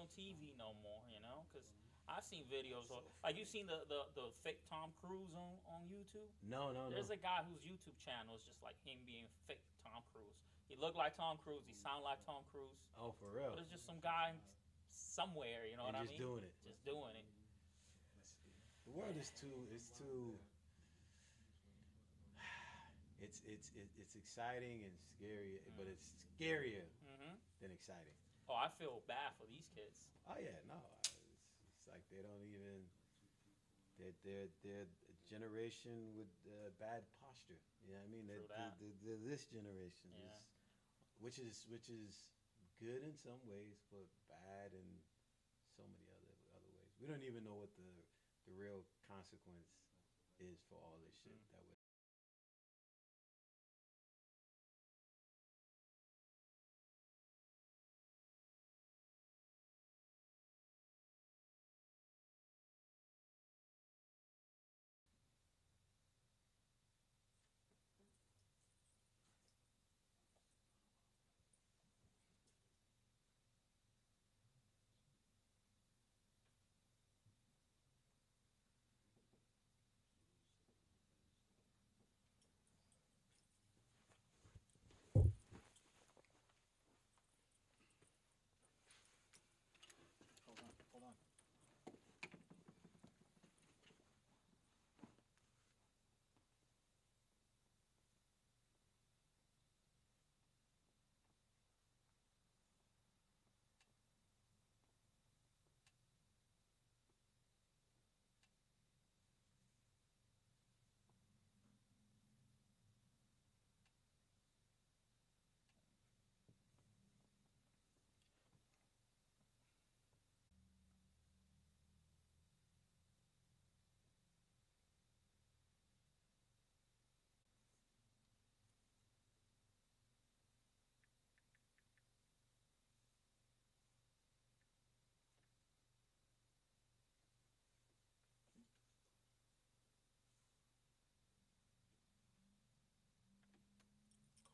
on TV no more, you know, because I've seen videos of, like, you seen the fake Tom Cruise on YouTube? No, no, no. There's a guy whose YouTube channel is just like him being fake Tom Cruise. He looked like Tom Cruise, he sounded like Tom Cruise, Oh, for real. but it's just some guy somewhere, you know what And I just mean? doing it. Just doing it. The world is too. It's too. It's exciting and scary, but it's scarier Mm-hmm. than exciting. Oh, I feel bad for these kids. Oh yeah, no. It's like they don't even. They're a generation with bad posture. You know what I mean? True that. They're this generation Yeah. is, which is good in some ways, but bad in so many other ways. We don't even know what the real consequence is for all this shit Mm. that we're. Hold on, hold on.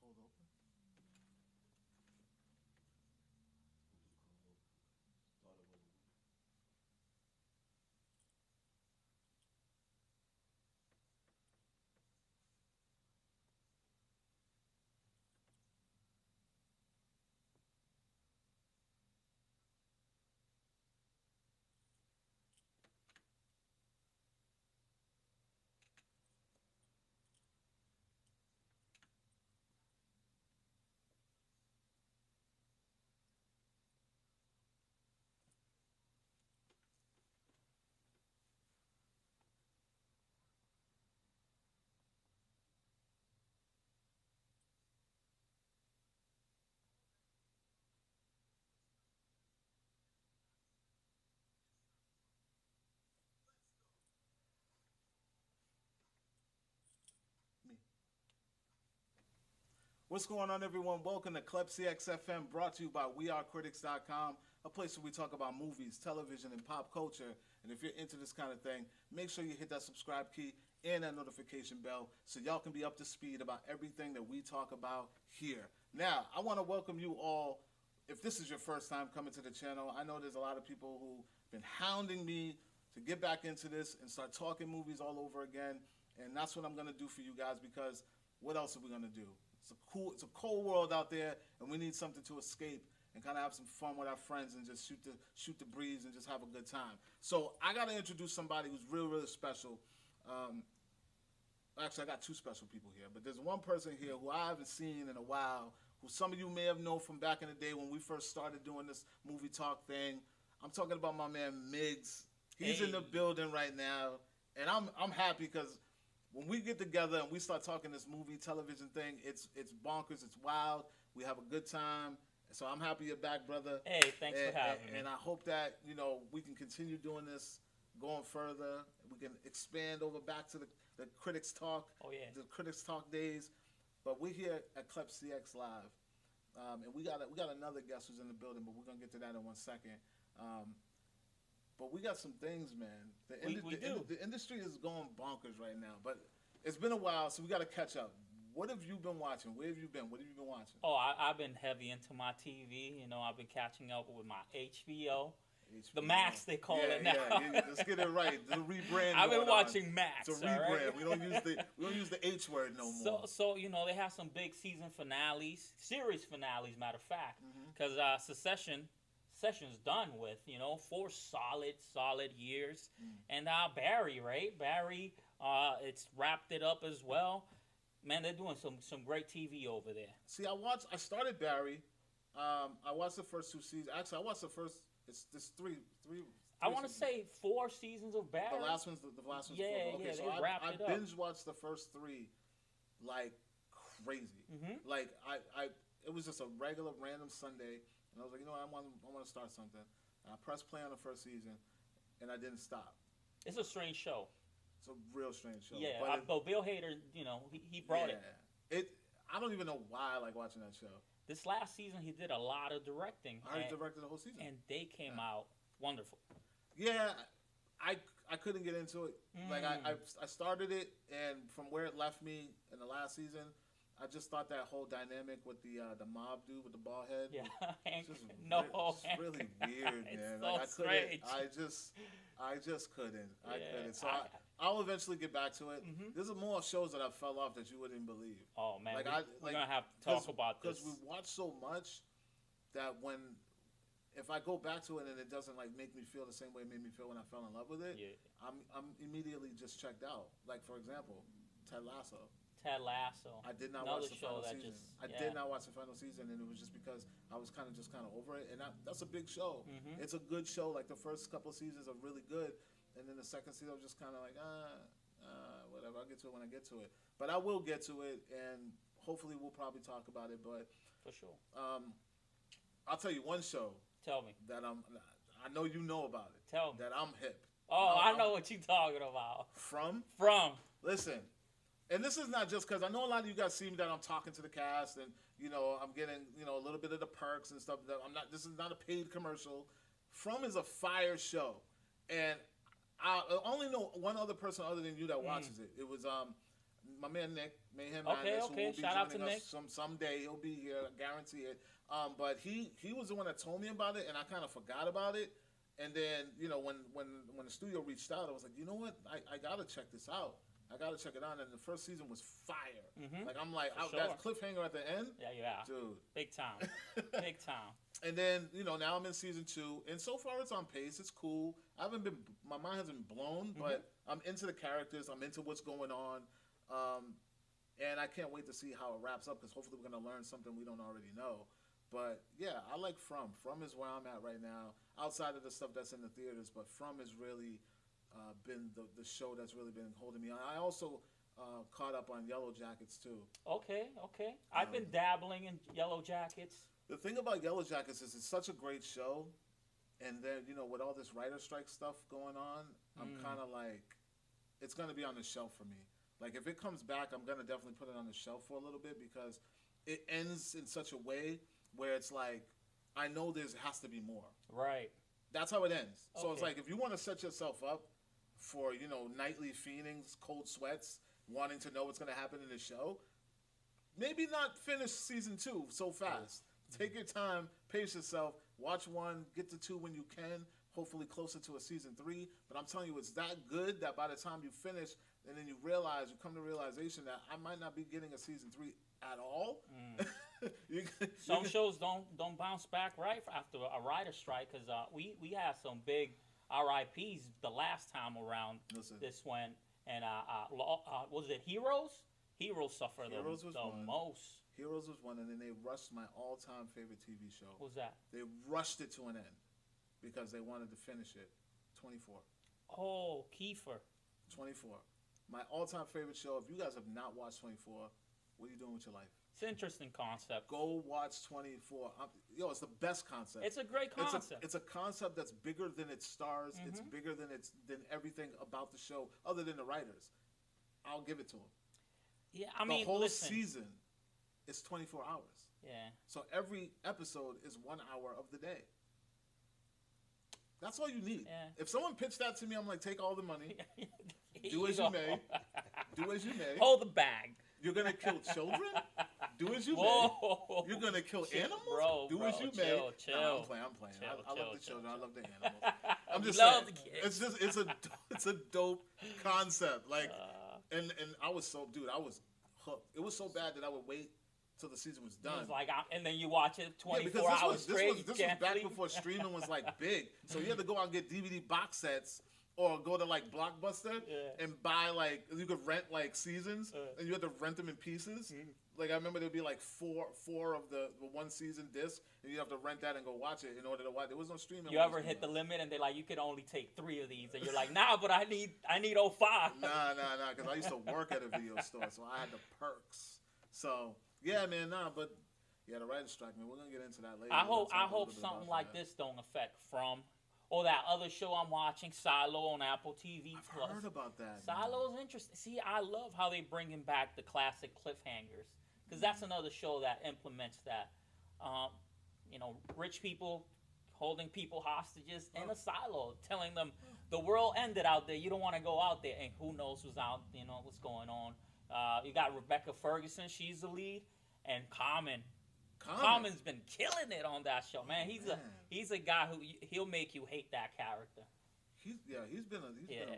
Cold open. Me. What's going on, everyone? Welcome to Klepcx FM, brought to you by WeAreCritics.com, a place where we talk about movies, television, and pop culture. And if you're into this kind of thing, make sure you hit that subscribe key and that notification bell so y'all can be up to speed about everything that we talk about here. Now, I want to welcome you all. If this is your first time coming to the channel, I know there's a lot of people who've been hounding me to get back into this and start talking movies all over again. And that's what I'm going to do for you guys, because what else are we going to do? It's a cold world out there, and we need something to escape and kind of have some fun with our friends and just shoot the breeze and just have a good time. So I got to introduce somebody who's really special. Um, Actually, I got two special people here, but there's one person here who I haven't seen in a while, who some of you may have known from back in the day when we first started doing this movie talk thing. I'm talking about my man Miggs. He's in the building right now, and I'm happy because when we get together and we start talking this movie television thing, it's bonkers, it's wild. We have a good time. So I'm happy you're back, brother. Hey, thanks for having me. And I hope that we can continue doing this, going further. We can expand over back to the Critics Talk. Oh yeah. The Critics Talk days. But we're here at Klepcx Live, and we got another guest who's in the building, but we're gonna get to that in 1 second. But we got some things, man. We do. The industry is going bonkers right now, but it's been a while, so we got to catch up. what have you been watching? Where have you been? What have you been watching? Oh, I've been heavy into my TV. You know, I've been catching up with my HBO. The Max, they call it now. Yeah, let's get it right. The rebrand. I've been watching Max. It's a rebrand. Right? We don't use the H word no more. So you know, they have some big season finales, series finales, matter of fact, because Session's done with. You know, 4 solid years, and Barry, right? Barry, it's wrapped it up as well. Man, they're doing some great TV over there. See, I started Barry. I watched the first 2 seasons. Actually, I watched the first. It's three. I want to say 4 seasons of Barry. The last one's 4. Okay, yeah, so I binge watched the first 3 like crazy. Like it was just a regular random Sunday, and I was like, you know what, I want to start something. And I pressed play on the first season, and I didn't stop. It's a strange show. It's a real strange show. Yeah, but Bill Hader, you know, he brought it. I don't even know why I like watching that show. This last season, he did a lot of directing. I directed the whole season, and they came out wonderful. Yeah, I couldn't get into it. Like I started it, and from where it left me in the last season, I just thought that whole dynamic with the mob dude with the bald head. Yeah, it's really weird, man. It's so strange. I just couldn't. I couldn't. So I'll eventually get back to it. There's more shows that I fell off that you wouldn't believe. Oh man, we're gonna have to talk about this because we watch so much that if I go back to it and it doesn't like make me feel the same way it made me feel when I fell in love with it, I'm immediately just checked out. Like for example, Ted Lasso. I did not watch the final season. I did not watch the final season, and it was just because I was kind of over it. And that's a big show. It's a good show. Like the first couple of seasons are really good, and then the second season I was just kind of like, whatever. I'll get to it when I get to it. But I will get to it, and hopefully we'll probably talk about it. But for sure, I'll tell you one show. Tell me that I know you know about it. Tell me that I'm hip. Oh, I know what you're talking about. From. Listen. And this is not just because I know a lot of you guys see me that I'm talking to the cast and, you know, I'm getting, you know, a little bit of the perks and stuff. This is not a paid commercial. From is a fire show. And I only know one other person other than you that watches it. It was my man Nick, Mayhem Madness, who will be Shout out to joining Nick. us someday. He'll be here, I guarantee it. But he was the one that told me about it, and I kind of forgot about it. And then, you know, when the studio reached out, I was like, you know what? I got to check this out. I got to check it out. And the first season was fire. Like, I'm like, that cliffhanger at the end. Yeah. Dude. Big time. Big time. And then, you know, now I'm in season 2. And so far it's on pace. It's cool. My mind hasn't been blown, but I'm into the characters. I'm into what's going on. And I can't wait to see how it wraps up because hopefully we're going to learn something we don't already know. But, yeah, I like From. From is where I'm at right now. Outside of the stuff that's in the theaters, but From is really been the show that's really been holding me on. I also caught up on Yellow Jackets, too. Okay. I've been dabbling in Yellow Jackets. The thing about Yellow Jackets is it's such a great show. And then, you know, with all this writer strike stuff going on, I'm kind of like, it's going to be on the shelf for me. Like, if it comes back, I'm going to definitely put it on the shelf for a little bit because it ends in such a way where it's like, I know there has to be more. Right. That's how it ends. So it's like, if you want to set yourself up for, you know, nightly feelings, cold sweats, wanting to know what's going to happen in the show, maybe not finish season 2 so fast. Take your time, pace yourself, watch 1, get to 2 when you can, hopefully closer to a season 3. But I'm telling you, it's that good that by the time you finish, and then you come to realization that I might not be getting a season 3 at all. Some shows don't bounce back right after a writer strike because we had some big RIPs the last time around. This went and was it Heroes? Heroes suffered the most. Heroes was one, and then they rushed my all-time favorite TV show. What was that? They rushed it to an end because they wanted to finish it. 24. Oh, Kiefer. 24. My all-time favorite show. If you guys have not watched 24, what are you doing with your life? It's an interesting concept. Go watch 24. It's the best concept. It's a great concept. It's a concept that's bigger than its stars. It's bigger than everything about the show, other than the writers. I'll give it to them. Yeah, I mean, the whole season is 24 hours. Yeah. So every episode is 1 hour of the day. That's all you need. Yeah. If someone pitched that to me, I'm like, take all the money. Do as you may. Do as you may. Hold the bag. You're gonna kill children? Do as you Whoa. may. You're gonna kill animals? Bro, Do as you may. chill. Nah, I'm playing. I love the children. I love the animals. I'm just love saying. the kids. It's a dope concept. Like, and I was hooked. It was so bad that I would wait till the season was done. It's like, and then you watch it 24 because hours straight. This was back before streaming was like big. So you had to go out and get DVD box sets or go to like Blockbuster and buy like, you could rent like seasons and you had to rent them in pieces. Like I remember there'd be like four of the one season disc and you have to rent that and go watch it in order to watch. There was no streaming. You ever hit the limit and they're like, you can only take 3 of these, and you're like, nah, but I need 05. Nah, because I used to work at a video store, so I had the perks. So yeah, man, but yeah, the writer's strike, man. We're gonna get into that later. I hope something like this don't affect From. Or that other show I'm watching, Silo on Apple TV+. I've heard about that. Silo's interesting. See, I love how they bringing back the classic cliffhangers. Because that's another show that implements that. Rich people holding people hostages in a silo, telling them the world ended out there. You don't want to go out there. And who knows what's out, what's going on. You got Rebecca Ferguson. She's the lead. And Common's been killing it on that show, man. He's a guy who he'll make you hate that character. He's been a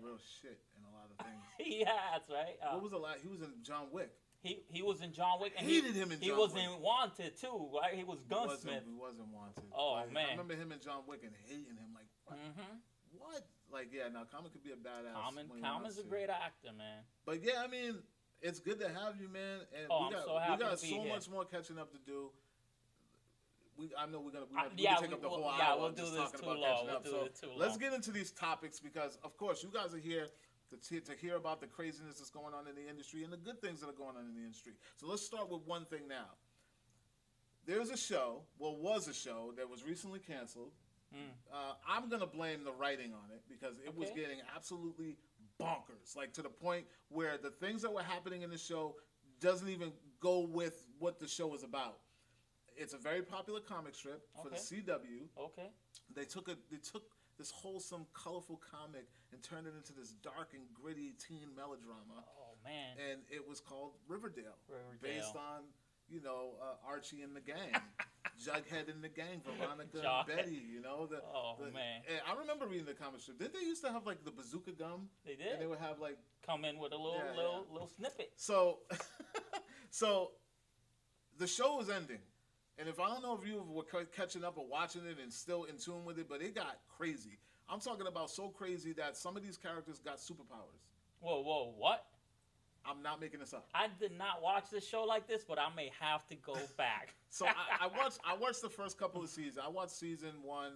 real shit in a lot of things. He has, right? What was a lot? He was in John Wick. He was in John Wick. And hated him in John Wick. He was in Wanted too, right? He was Gunsmith. He wasn't Wanted. Oh man, I remember him in John Wick and hating him like what? What? Like Common could be a badass. Common's a great actor, man. But yeah, I mean, it's good to have you, man. And we got so much more catching up to do. I know we're gonna take up the whole hour. Yeah, we'll do just this talking too about long. catching up. So let's get into these topics because, of course, you guys are here to hear about the craziness that's going on in the industry and the good things that are going on in the industry. So let's start with one thing now. There's a show, was a show that was recently canceled. I'm gonna blame the writing on it because it was getting absolutely bonkers, like to the point where the things that were happening in the show doesn't even go with what the show is about. It's a very popular comic strip for the CW. Okay. They took this wholesome, colorful comic and turned it into this dark and gritty teen melodrama. Oh man! And it was called Riverdale. Based on Archie and the gang, Jughead and the gang, Veronica and Betty. Man! I remember reading the comic strip. Didn't they used to have like the bazooka gum? They did. And they would have like come in with a little snippet. So, the show was ending. And if I don't know if you were catching up or watching it and still in tune with it, but it got crazy. I'm talking about so crazy that some of these characters got superpowers. Whoa, what? I'm not making this up. I did not watch this show like this, but I may have to go back. So I watched the first couple of seasons. I watched season 1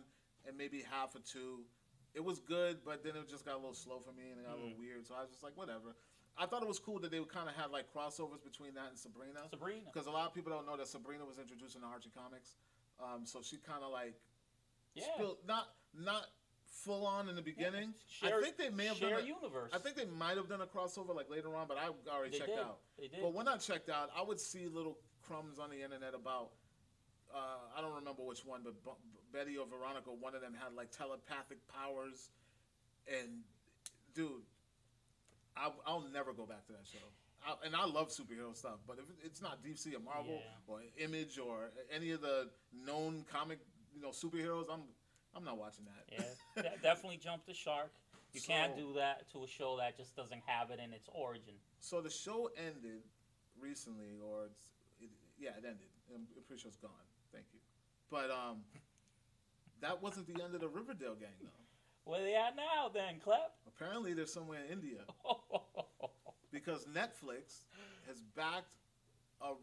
and maybe half of 2. It was good, but then it just got a little slow for me and it got a little weird. So I was just like, whatever. I thought it was cool that they would kind of have like crossovers between that and Sabrina. Because a lot of people don't know that Sabrina was introduced in the Archie comics. So she kind of like spilled, not full on in the beginning. I think they may have done universe. I think they might have done a crossover like later on, but I already checked out. They did. But when I checked out, I would see little crumbs on the internet about I don't remember which one, but Betty or Veronica, one of them had like telepathic powers, and dude. I'll never go back to that show. And I love superhero stuff, but if it's not DC or Marvel or Image or any of the known comic, superheroes, I'm not watching that. Yeah, definitely jump the shark. You can't do that to a show that just doesn't have it in its origin. So the show ended recently, it ended. I'm pretty sure it's gone. Thank you. But that wasn't the end of the Riverdale gang, though. Where they at now, then, Klep? Apparently, they're somewhere in India. Because Netflix has backed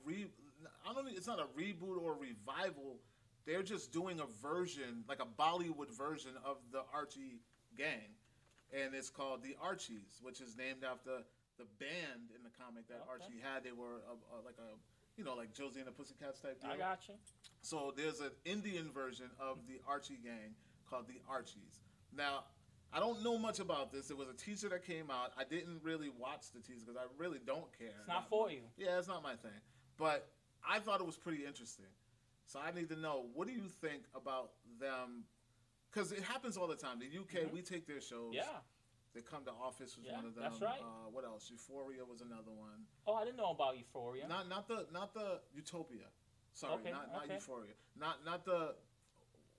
it's not a reboot or a revival. They're just doing a version, like a Bollywood version of the Archie gang. And it's called The Archies, which is named after the band in the comic that Archie had. They were like Josie and the Pussycats type deal. I got you. So there's an Indian version of the Archie gang called The Archies. Now, I don't know much about this. There was a teaser that came out. I didn't really watch the teaser because I really don't care. It's not for you. Yeah, it's not my thing. But I thought it was pretty interesting. So I need to know, what do you think about them? Because it happens all the time. The UK, we take their shows. Yeah. They Come to Office was Yeah, one of them. that's right. What else? Euphoria was another one. Oh, I didn't know about Euphoria. Not the Utopia. Sorry, Okay, not okay. Euphoria. Not the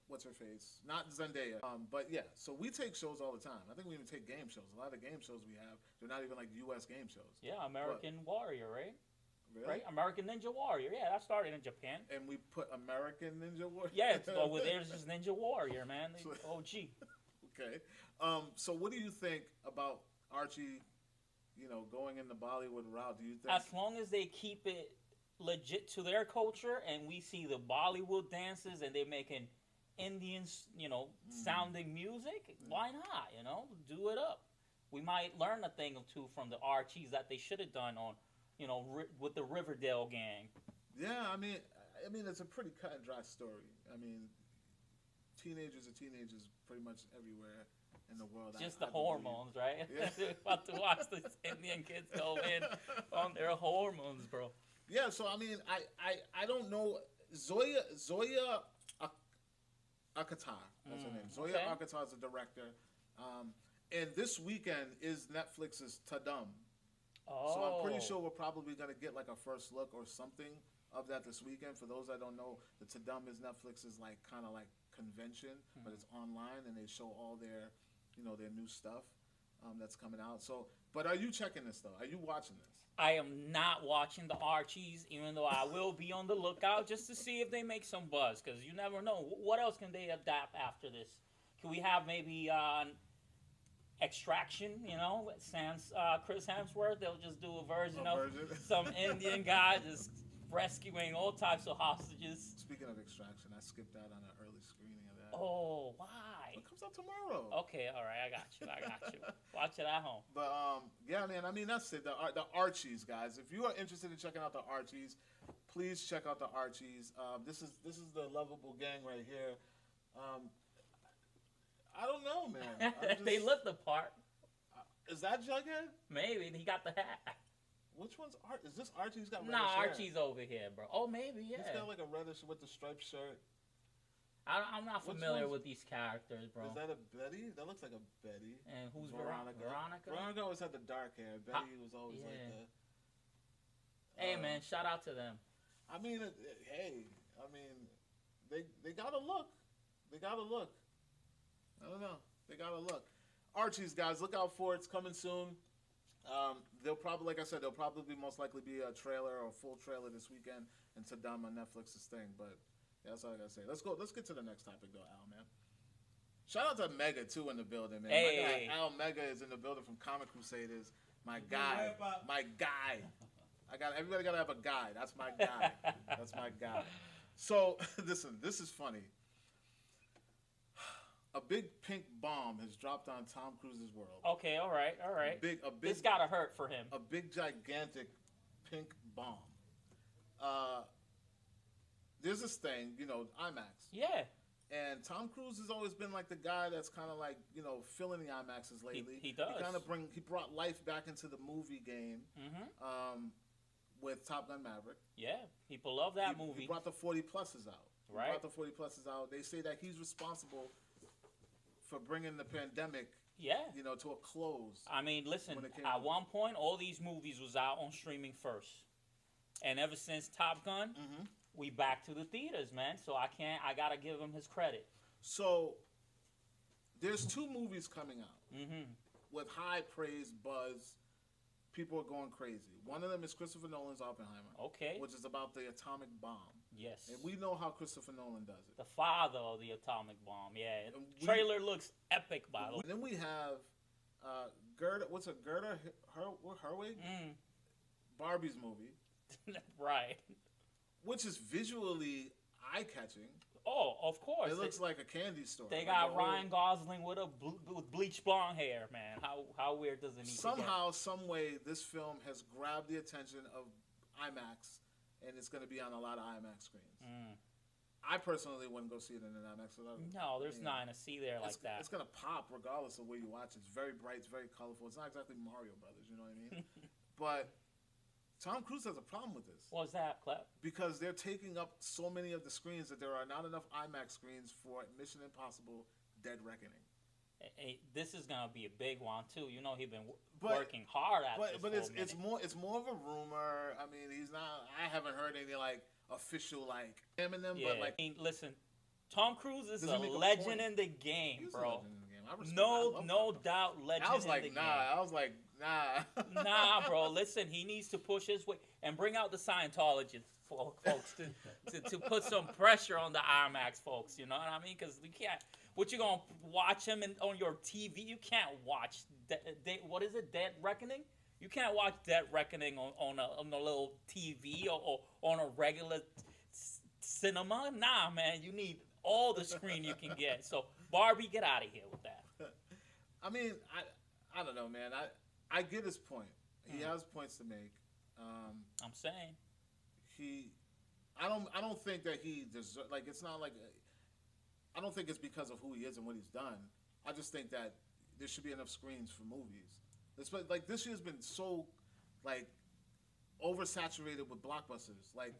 what's her face? Not Zendaya. But yeah, so we take shows all the time. I think we even take game shows. A lot of game shows we have, they're not even like U.S. game shows. Yeah, American Warrior, right? Really? Right, American Ninja Warrior. Yeah, that started in Japan. And we put American Ninja Warrior. Yeah, there's just Ninja Warrior, man. OG. Okay. So what do you think about Archie? Going in the Bollywood route. Do you think? As long as they keep it legit to their culture, and we see the Bollywood dances, and they're making Indian, sounding music, why not? Do it up. We might learn a thing or two from the Archies that they should have done on, with the Riverdale gang. Yeah, I mean, it's a pretty cut and dry story. I mean, teenagers are teenagers pretty much everywhere in the world. Just the hormones, right? Yeah. About to watch the Indian kids go in on their hormones, bro. Yeah, so I mean, I don't know. Zoya Akatar, that's her name. Zoya Akatar is the director. And this weekend is Netflix's Tadam. Oh. So I'm pretty sure we're probably going to get like a first look or something of that this weekend. For those that don't know, the Tadam is Netflix's like kind of like convention, but it's online and they show all their, their new stuff that's coming out. So, but are you checking this though? Are you watching this? I am not watching the Archies, even though I will be on the lookout just to see if they make some buzz, because you never know. What else can they adapt after this? Can we have maybe Extraction, Chris Hemsworth? They'll just do a version of some Indian guy just rescuing all types of hostages. Speaking of Extraction, I skipped out on an early screening of that. Oh, why? It comes out tomorrow. Okay, all right, I got you. Watch it at home. But yeah, man. I mean, that's it. The Archies, guys. If you are interested in checking out the Archies, please check out the Archies. This is the lovable gang right here. I don't know, man. They look the part. Is that Jughead? Maybe he got the hat. Which one's Art? Is this Archie's got? Nah, hair? Archie's over here, bro. Oh, maybe yeah. He's got like a reddish with the striped shirt. I'm not familiar with these characters, bro. Is that a Betty? That looks like a Betty. And who's Veronica? Veronica always had the dark hair. Betty was always like the. Hey man, shout out to them. I mean, they gotta look. They gotta look. I don't know. They gotta look. Archies, guys, look out for it. It's coming soon. They'll probably, like I said, most likely be a trailer or a full trailer this weekend and Tadam on Netflix's thing. But yeah, that's all I gotta say. Let's go. Let's get to the next topic, though, Al, man. Shout out to Mega too in the building, man. Hey. My guy Al Mega is in the building from Comic Crusaders. My guy. My guy. Everybody gotta have a guy. That's my guy. That's my guy. So listen, this is funny. A big pink bomb has dropped on Tom Cruise's world. Okay, all right. A big. This gotta hurt for him. A big, gigantic pink bomb. There's this thing, IMAX. Yeah. And Tom Cruise has always been like the guy that's kind of like, filling the IMAXs lately. He does. He brought life back into the movie game. With Top Gun Maverick. Yeah, people love that movie. He brought the 40 pluses out. Right. He brought the 40 pluses out. They say that he's responsible for bringing the pandemic, to a close. I mean, listen, at one point, all these movies was out on streaming first. And ever since Top Gun, we back to the theaters, man. So I gotta give him his credit. So, there's 2 movies coming out with high praise, buzz. People are going crazy. One of them is Christopher Nolan's Oppenheimer. Okay. Which is about the atomic bomb. Yes. And we know how Christopher Nolan does it. The father of the atomic bomb, yeah. Trailer looks epic, by the way. Then we have Gerda Herwig? Barbie's movie. Right. Which is visually eye-catching. Oh, of course. It looks like a candy store. They got Ryan Gosling with with bleach blonde hair, man. How weird does it need Somehow, some way, this film has grabbed the attention of IMAX, and it's going to be on a lot of IMAX screens. I personally wouldn't go see it in an IMAX. No, there's not a see there like that. It's going to pop regardless of where you watch it. It's very bright. It's very colorful. It's not exactly Mario Brothers, you know what I mean? But Tom Cruise has a problem with this. What's that, Klep? Because they're taking up so many of the screens that there are not enough IMAX screens for Mission Impossible Dead Reckoning. This is gonna be a big one too. You know, he's been But- working hard at this. But for a it's minute. more of a rumor. I mean, he's not. I haven't heard any like official like him and them. Yeah. But like, I mean, listen, Tom Cruise is Does a he make a legend point? in the game, he's a bro. legend in the game. I respect, I No, love no Tom. doubt, legend I was in like, the nah. game. I was like, nah. Nah, bro. Listen, he needs to push his way and bring out the Scientologists, folks, to put some pressure on the IMAX folks. You know what I mean? Because we can't. What you gonna watch him on your TV? You can't watch. What is it? Dead Reckoning? You can't watch Dead Reckoning on a little TV or on a regular cinema. Nah, man. You need all the screen you can get. So Barbie, get out of here with that. I mean, I don't know, man. I get his point. He has points to make. I'm saying. I don't think that he deserves. Like, it's not like. I don't think it's because of who he is and what he's done. I just think that there should be enough screens for movies. Like, this year's been so, like, oversaturated with blockbusters. Like,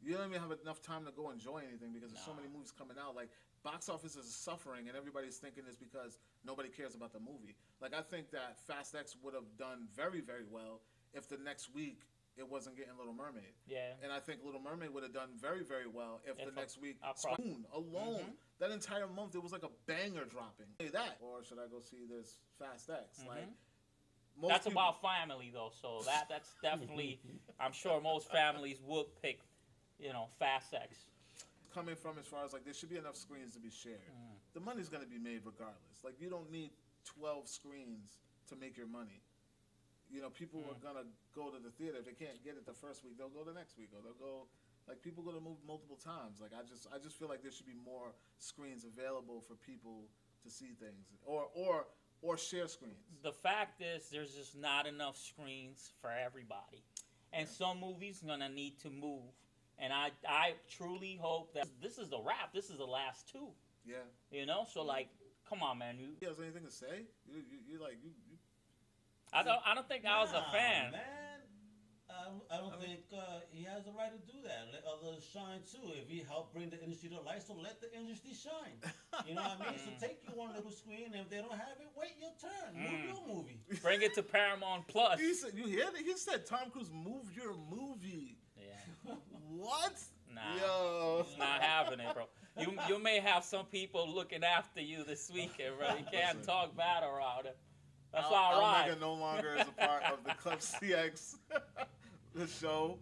you don't even have enough time to go enjoy anything because there's so many movies coming out. Like, box office is suffering, and everybody's thinking it's because nobody cares about the movie. Like, I think that Fast X would have done very, very well if the next week it wasn't getting Little Mermaid. Yeah. And I think Little Mermaid would have done very, very well if the next week I'll Spoon alone, that entire month, it was like a banger dropping. Say that, or should I go see this Fast X? Like, most That's people, about family though, so that's definitely. I'm sure most families would pick, Fast X. coming from as far as like there should be enough screens to be shared. The money's gonna be made regardless. Like, you don't need 12 screens to make your money. People are gonna go to the theater. If they can't get it the first week, they'll go the next week, or they'll go. Like, people go to move multiple times. Like, I just feel like there should be more screens available for people to see things, or share screens. The fact is, there's just not enough screens for everybody, and some movies gonna need to move. And I truly hope that this is the wrap. This is the last two. Yeah. So like, come on, man. He has anything to say? You I don't think I was a fan. Man. I don't think he has the right to do that. Let others shine too. If he helped bring the industry to light, so let the industry shine. You know what I mean? So take your one little screen, and if they don't have it, wait your turn. Move your movie. Bring it to Paramount Plus. He said, you hear that? He said, Tom Cruise, move your movie. Yeah. What? Nah. Yo. It's not happening, bro. You may have some people looking after you this weekend, bro. You can't talk bad around it. That's all right. Almega no longer is a part of the Klepcx the show.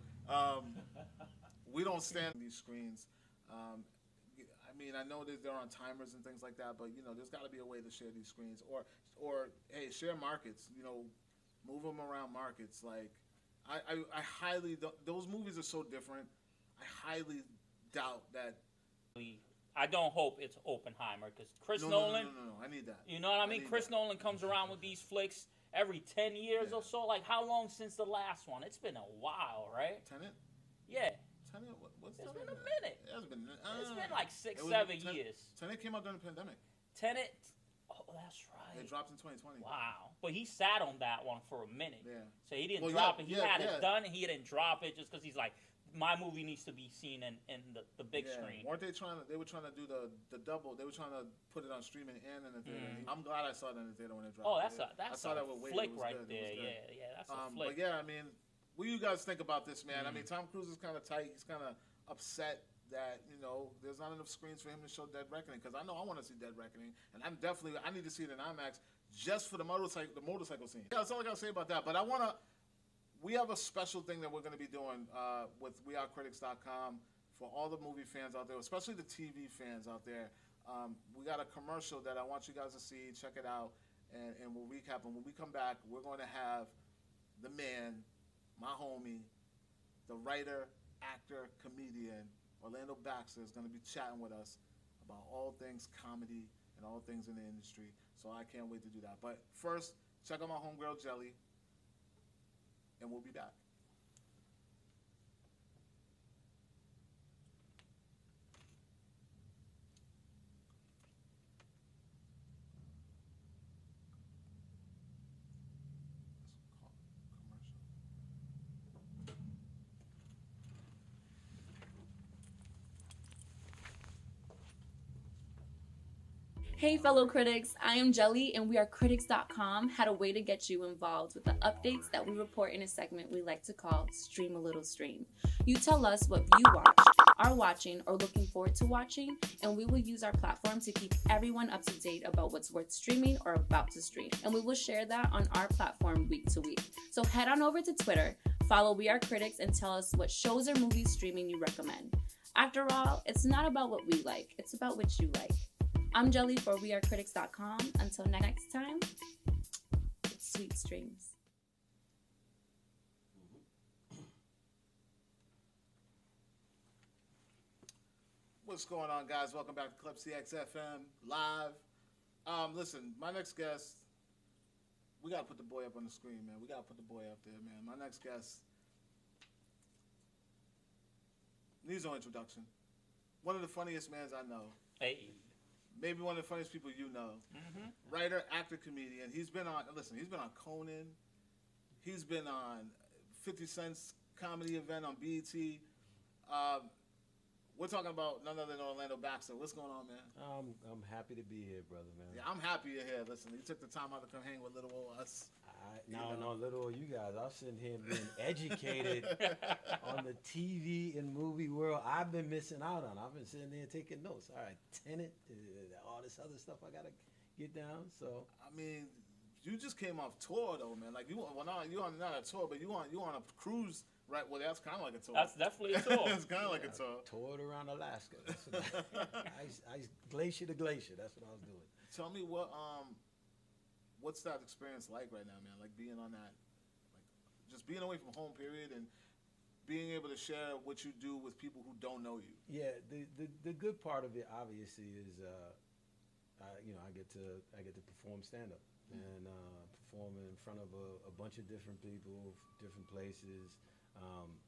We don't stand these screens. I mean, I know that they're on timers and things like that, but there's got to be a way to share these screens, or hey, share markets. Move them around markets. Like, I highly those movies are so different. I highly doubt that. I don't hope it's Oppenheimer because Chris No, Nolan. I need that. You know what I mean? need Chris that. Nolan comes around with these flicks every 10 years or so. Like, how long since the last one? It's been a while, right? Tenet. Yeah. Tenet. What's It's Tenet? been a minute. It's been. It's been like 6, it was 7 Tenet- years. Tenet came out during the pandemic. Tenet. Oh, that's right. It dropped in 2020. Wow. But he sat on that one for a minute. Yeah. So he didn't Well, drop yeah, it. He yeah, had yeah. it done, and he didn't drop it just because he's like, my movie needs to be seen in the big screen. Weren't they trying to? They were trying to do the double. They were trying to put it on streaming and in the theater. I'm glad I saw it in the theater when it dropped. Oh, that's Yeah. a I saw that with Wade. flick It was right good. there. It was good. Yeah, that's a flick. But yeah, I mean, what do you guys think about this, man? I mean, Tom Cruise is kind of tight. He's kind of upset that there's not enough screens for him to show Dead Reckoning, because I know I want to see Dead Reckoning, and I need to see it in IMAX just for the motorcycle scene. Yeah, that's all I gotta say about that. But we have a special thing that we're going to be doing with WeAreCritics.com for all the movie fans out there, especially the TV fans out there. We got a commercial that I want you guys to see. Check it out, and we'll recap. And when we come back, we're going to have the man, my homie, the writer, actor, comedian, Orlando Baxter, is going to be chatting with us about all things comedy and all things in the industry. So I can't wait to do that. But first, check out my homegirl, Jelly, and we'll be back. Hey, fellow critics, I am Jelly, and we are CritiX.com had a way to get you involved with the updates that we report in a segment we like to call Stream a Little Stream. You tell us what you watch, are watching, or looking forward to watching, and we will use our platform to keep everyone up to date about what's worth streaming or about to stream. And we will share that on our platform week to week. So head on over to Twitter, follow We Are Critics, and tell us what shows or movies streaming you recommend. After all, it's not about what we like, it's about what you like. I'm Jelly for WeAreCritics.com. Until next time, it's sweet streams. What's going on, guys? Welcome back to Klepcx FM live. Listen, my next guest, we gotta put the boy up on the screen, man. We gotta put the boy up there, man. My next guest needs no introduction. One of the funniest mans I know. Hey. Maybe one of the funniest people you know. Mm-hmm. Writer, actor, comedian. He's been on Conan. He's been on 50 Cent's comedy event on BET. We're talking about none other than Orlando Baxter. What's going on, man? I'm happy to be here, brother, man. Yeah, I'm happy you're here. Listen, you took the time out to come hang with little old us. No, little old you guys. I'm sitting here being educated on the TV and movie world I've been missing out on. I've been sitting there taking notes. All right, Tenet, all this other stuff I gotta get down. So I mean, you just came off tour though, man. Like you on not a tour, but you on a cruise, right? Well, that's kind of like a tour. That's definitely a tour. It's kind of like a tour. Toured around Alaska. That's what ice glacier to glacier. That's what I was doing. Tell me what's that experience like right now, man? Like being on that, like just being away from home, period, and being able to share what you do with people who don't know you. Yeah, the good part of it obviously is, I get to perform stand up and perform in front of a bunch of different people, different places.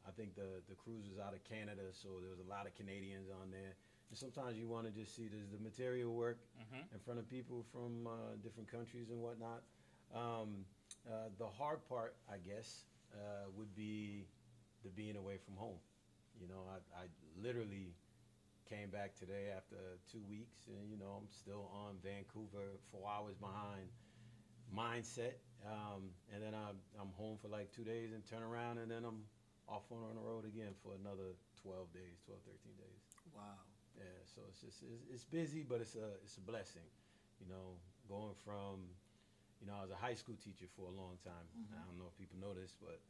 I think the cruise was out of Canada, so there was a lot of Canadians on there. And sometimes you want to just see does the material work in front of people from different countries and whatnot. The hard part, I guess, would be the being away from home. You know, I literally came back today after 2 weeks, and I'm still on Vancouver, 4 hours behind mindset, and then I'm home for like 2 days and turn around, and then I'm off on the road again for another 13 days. Wow. Yeah, so it's busy, but it's a blessing, going from, I was a high school teacher for a long time. I don't know if people know this, but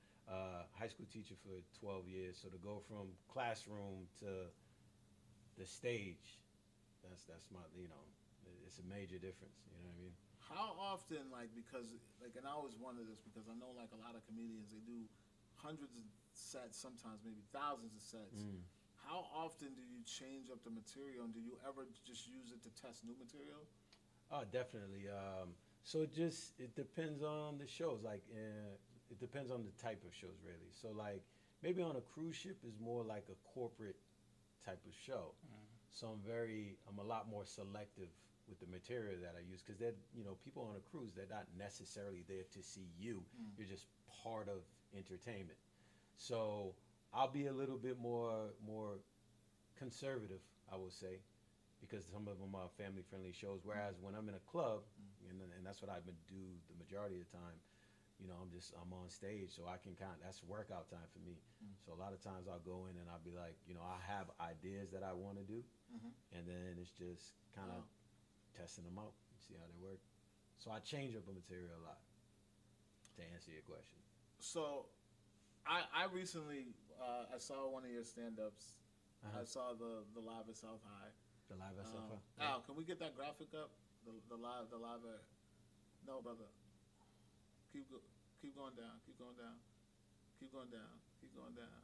high school teacher for 12 years. So to go from classroom to the stage, that's my, it's a major difference. You know what I mean? How often, and I always wonder this because I know like a lot of comedians, they do hundreds of sets, sometimes maybe thousands of sets. How often do you change up the material, and do you ever just use it to test new material? Oh, definitely. So it depends on the shows. Like, it depends on the type of shows, really. So, like, maybe on a cruise ship is more like a corporate type of show. So I'm a lot more selective with the material that I use because people on a cruise, they're not necessarily there to see you. You're just part of entertainment. So I'll be a little bit more conservative, I would say, because some of them are family-friendly shows. Whereas when I'm in a club, and that's what I've been do the majority of the time, I'm on stage, so I can that's workout time for me. So a lot of times I'll go in and I'll be like, I have ideas that I want to do, and then it's just kind of testing them out, see how they work. So I change up the material a lot, to answer your question. So I recently I saw one of your stand-ups. I saw the live at South High. The live at South High. Al, can we get that graphic up? The live at. No, brother. Keep going down. Keep going down. Keep going down. Keep going down.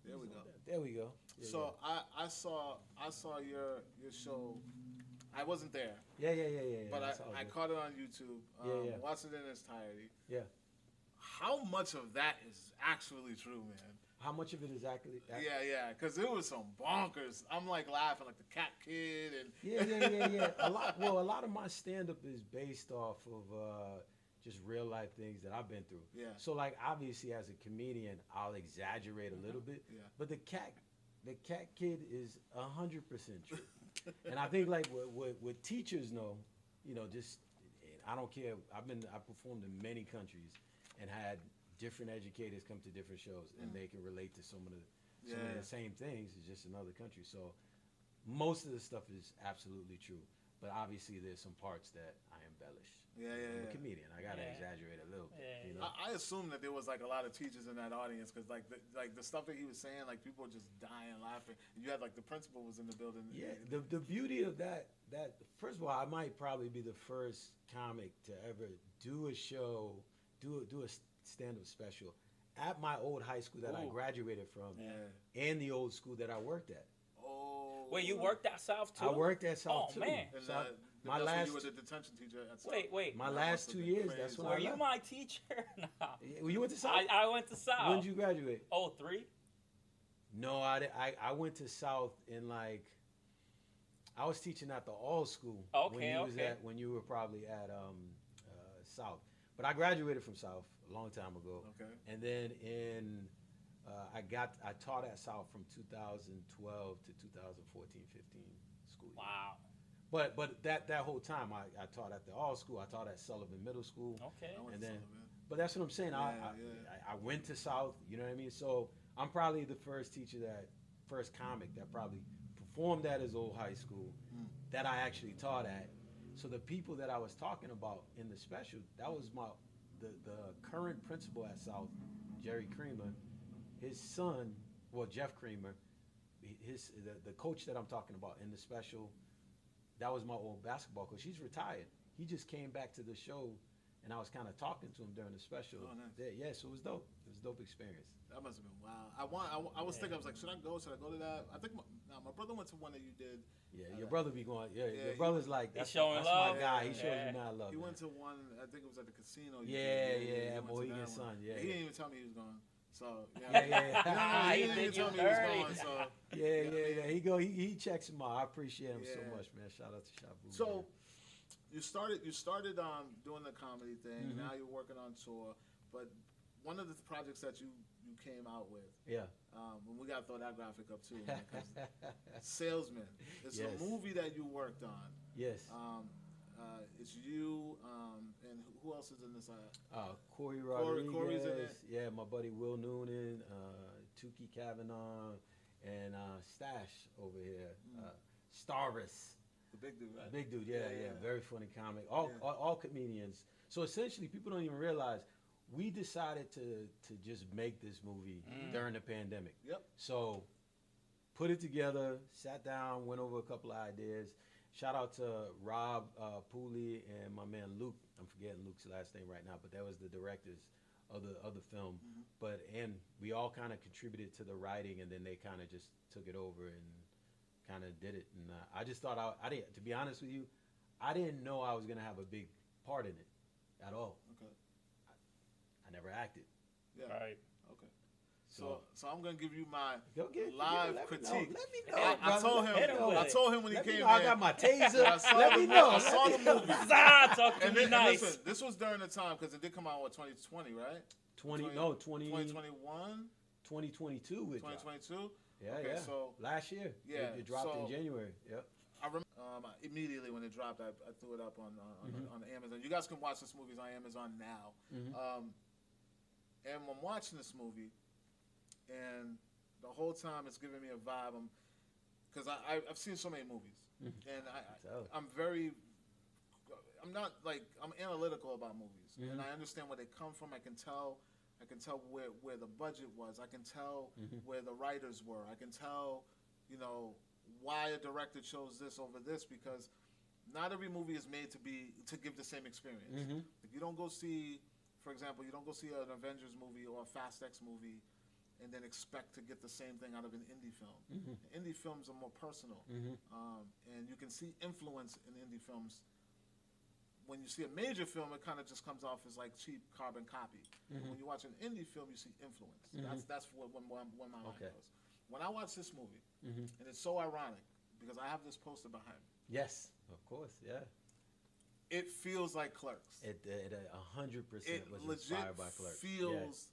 There we go. There we go. Yeah, so yeah. I saw your show. I wasn't there. Yeah. But I caught it on YouTube. Watched it in its entirety. Yeah. How much of that is actually true, man? How much of it is actually? Yeah, because it was some bonkers. I'm like laughing like the Cat Kid and. Yeah. A lot of my stand-up is based off of just real life things that I've been through. Yeah. So like obviously as a comedian, I'll exaggerate a little bit. Yeah. But the Cat Kid is 100% true. And I think like what teachers know, just I don't care. I performed in many countries and had different educators come to different shows, and they can relate to some of the same things. It's just another country. So most of the stuff is absolutely true, but obviously there's some parts that I embellish. I'm a comedian. I gotta exaggerate a little bit. I assume that there was like a lot of teachers in that audience because like the stuff that he was saying, like people were just dying laughing. You had like the principal was in the building. Yeah, the beauty of that first of all, I might probably be the first comic to ever do a show, do a stand-up special at my old high school that I graduated from, and the old school that I worked at. Oh, Wait, you worked at South too? I worked at South too. Oh man. And, So my last you were the detention teacher at South. Wait. my last 2 years, that's when I Were you left. my teacher? No. Well, you went to South? I went to South. When did you graduate? 03? No, I went to South in like, I was teaching at the all school when you were probably at South. But I graduated from South a long time ago. Okay. And then I taught at South from 2012 to 2014-15 school year. Wow. But that whole time I taught at the all school. I taught at Sullivan Middle School. Okay. And then, but that's what I'm saying. I went to South. You know what I mean? So I'm probably the first comic that probably performed at his old high school that I actually taught at. So the people that I was talking about in the special, that was the current principal at South, Jerry Creamer, his son, Jeff Creamer, the coach that I'm talking about in the special. That was my old basketball coach. He's retired. He just came back to the show, and I was kind of talking to him during the special. Oh, nice. Yeah, so it was dope. It was a dope experience. That must have been wild. I was thinking, I was like, should I go? Should I go to that? I think my brother went to one that you did. Yeah, your brother be going. Yeah, your brother's like, that's showing my love. guy. He shows you mad love. He man. went to one. I think it was at the casino. Yeah, he went to Mohegan that Sun. one. Yeah, He didn't even tell me he was going. So yeah. he didn't even tell me he was going. So Yeah. He checks him out. I appreciate him so much, man. Shout out to Shabu. So you started doing the comedy thing. Now you're working on tour. But one of the projects that you came out with. Yeah. And we gotta throw that graphic up too, man, 'cause Salesman. It's Yes. a movie that you worked on. Yes. It's you and who else is in this? Corey Rodriguez. Corey's in it. Yeah, my buddy Will Noonan, Tukey Kavanaugh, and Stash over here. Starvis. The big dude, right? Big dude, yeah. Very funny comic. All comedians. So essentially, people don't even realize we decided to just make this movie during the pandemic. Yep. So put it together, sat down, went over a couple of ideas. Shout out to Rob Pooley and my man Luke. I'm forgetting Luke's last name right now, but that was the directors of the film. And we all kind of contributed to the writing, and then they kind of just took it over and kind of did it. And I just thought I didn't. To be honest with you, I didn't know I was gonna have a big part in it at all. Okay. I never acted. Yeah. Right. Okay. So I'm gonna give you my live critique. Let me know. I told him. Hit him with I it. told him when he Let me came know. here. I got my taser. I saw Let the me movie. know. I saw the movie. Talk to And me nice. listen, this was during the time because it did come out 2020, right? 2021. 2022. It dropped. 2022. Yeah, Okay, yeah. so last year. yeah, It dropped so- in January. Yep. I remember immediately when it dropped, I threw it up on Amazon. You guys can watch this movie on Amazon now. And I'm watching this movie, and the whole time it's giving me a vibe. Because I've seen so many movies, and I'm analytical about movies, and I understand where they come from. I can tell where the budget was. I can tell where the writers were. I can tell, why a director chose this over this, because not every movie is made to give the same experience. If you don't go see, for example, an Avengers movie or a Fast X movie and then expect to get the same thing out of an indie film. Indie films are more personal, and you can see influence in indie films. When you see a major film, it kind of just comes off as like cheap carbon copy. When you watch an indie film, you see influence. That's where my mind goes. When I watch this movie, and it's so ironic because I have this poster behind me. Yes, of course, yeah. It feels like Clerks. It 100% It was legit inspired by Clerks. feels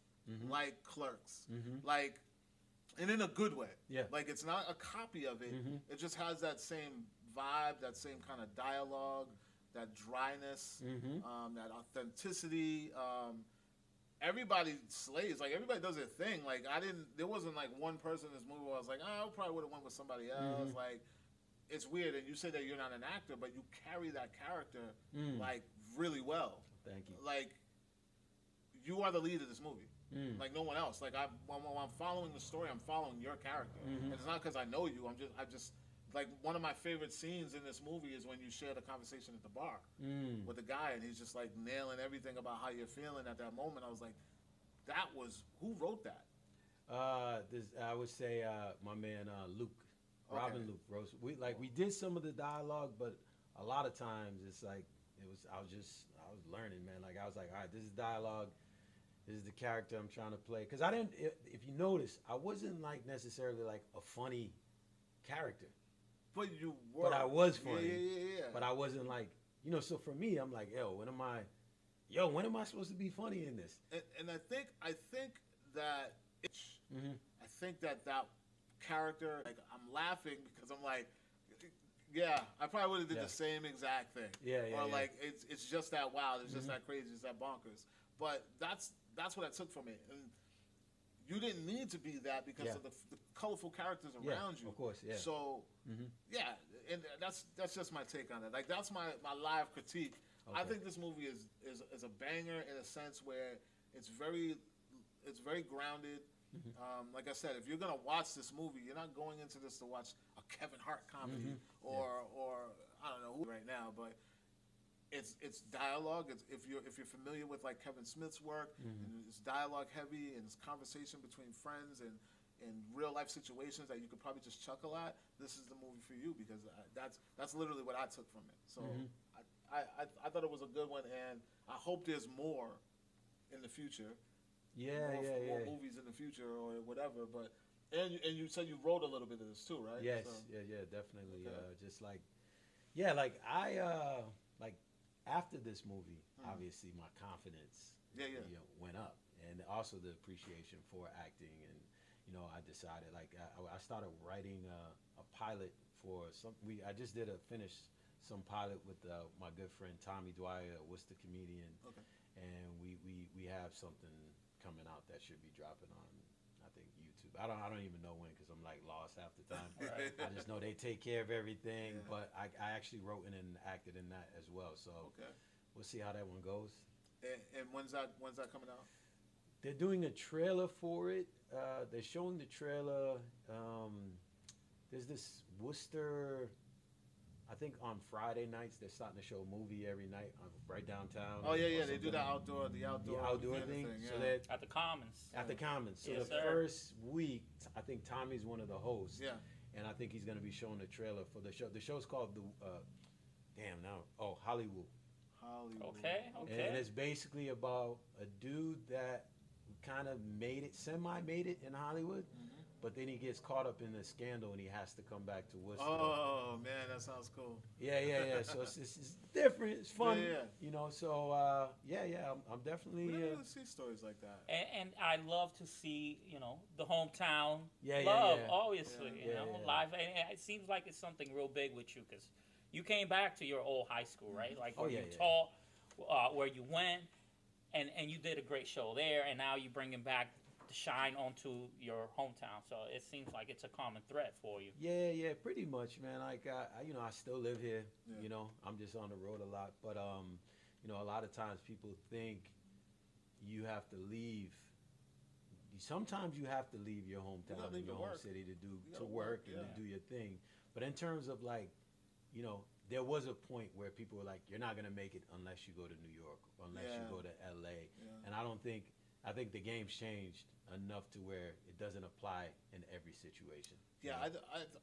like Clerks, like, and in a good way. Yeah. Like it's not a copy of it. It just has that same vibe, that same kind of dialogue, that dryness, that authenticity. Everybody slays. Like, everybody does their thing. Like, there wasn't like one person in this movie where I was like, I probably would have went with somebody else. Like, it's weird. And you say that you're not an actor, but you carry that character like really well. Thank you. Like, you are the lead of this movie. Like no one else. Like when I'm following the story, I'm following your character. And it's not because I know you. I just like, one of my favorite scenes in this movie is when you share the conversation at the bar with the guy, and he's just like nailing everything about how you're feeling at that moment. I was like, who wrote that? I would say my man Luke, Robin Luke wrote. We did some of the dialogue, but a lot of times it's like I was learning, man. Like, I was like, all right, this is dialogue. This is the character I'm trying to play. Because I didn't, if you notice, I wasn't like necessarily like a funny character. But you were. But I was funny. Yeah. But I wasn't like, so for me, I'm like, when am I supposed to be funny in this? And I think that I think that character, like, I'm laughing because I'm like, yeah, I probably would have did the same exact thing. Or like, it's just that wild, it's just that crazy, it's that bonkers. But that's what I took from it. And you didn't need to be that because of the colorful characters around you. Of course, yeah. So, yeah, and that's just my take on it. Like, that's my live critique. Okay. I think this movie is a banger in a sense where it's very grounded. Like I said, if you're gonna watch this movie, you're not going into this to watch a Kevin Hart comedy or I don't know who right now, but it's dialogue. If you're familiar with like Kevin Smith's work, and it's dialogue heavy and it's conversation between friends and real life situations that you could probably just chuckle at, this is the movie for you, because that's literally what I took from it. So I thought it was a good one, and I hope there's more in the future. More movies in the future or whatever. But and you said you wrote a little bit of this too, right? Yes, so, definitely. Okay. Just like, like I like after this movie, obviously my confidence went up, and also the appreciation for acting, and I decided, like, I started writing a pilot for some. I just finished some pilot with my good friend Tommy Dwyer, Worcester comedian. Okay. And we have something coming out that should be dropping on, I think, YouTube. I don't even know when, because I'm like lost half the time. Right. I just know they take care of everything. But I actually wrote in and acted in that as well. So we'll see how that one goes. And when's that coming out? They're doing a trailer for it. They're showing the trailer. There's this Worcester, I think on Friday nights they're starting to show a movie every night right downtown. Oh yeah, they do the outdoor thing. Yeah. So that At the Commons. At the Commons. So Yes, the sir. first week, I think Tommy's one of the hosts. Yeah. And I think he's going to be showing the trailer for the show. The show's called Hollywood. Okay. And it's basically about a dude that kind of semi-made it in Hollywood, but then he gets caught up in the scandal and he has to come back to Worcester. Oh man, that sounds cool. Yeah. So it's different. It's fun. Yeah. So I'm definitely. We don't really see stories like that. And I love to see, the hometown Yeah, love, yeah. obviously, Yeah. live. And it seems like it's something real big with you, because you came back to your old high school, right? Like where you taught, where you went, and you did a great show there, and now you're bringing back the shine onto your hometown. So it seems like it's a common thread for you. Yeah, pretty much, man. Like I still live here. Yeah. I'm just on the road a lot, but a lot of times people think you have to leave. Sometimes you have to leave your hometown and your home city to work and to do your thing. But in terms of like, there was a point where people were like, you're not gonna make it unless you go to New York, unless you go to LA. Yeah. And I think the game's changed enough to where it doesn't apply in every situation. Yeah,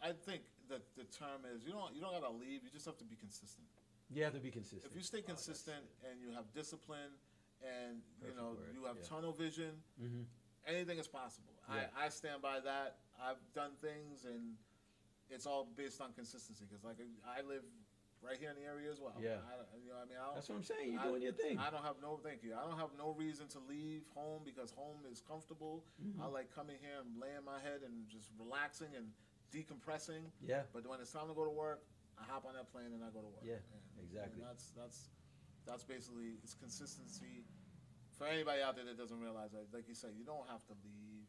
I think that the term is you don't gotta leave. You just have to be consistent. You have to be consistent. If you stay consistent and you have discipline and Perfect word. you have tunnel vision, anything is possible. Yeah. I stand by that. I've done things, and it's all based on consistency. Because like I live right here in the area as well. Yeah. That's what I'm saying. You're doing your thing. I don't have no reason to leave home, because home is comfortable. I like coming here and laying my head and just relaxing and decompressing. Yeah. But when it's time to go to work, I hop on that plane and I go to work. Yeah, and exactly. That's basically it's consistency. For anybody out there that doesn't realize that, like you said, you don't have to leave.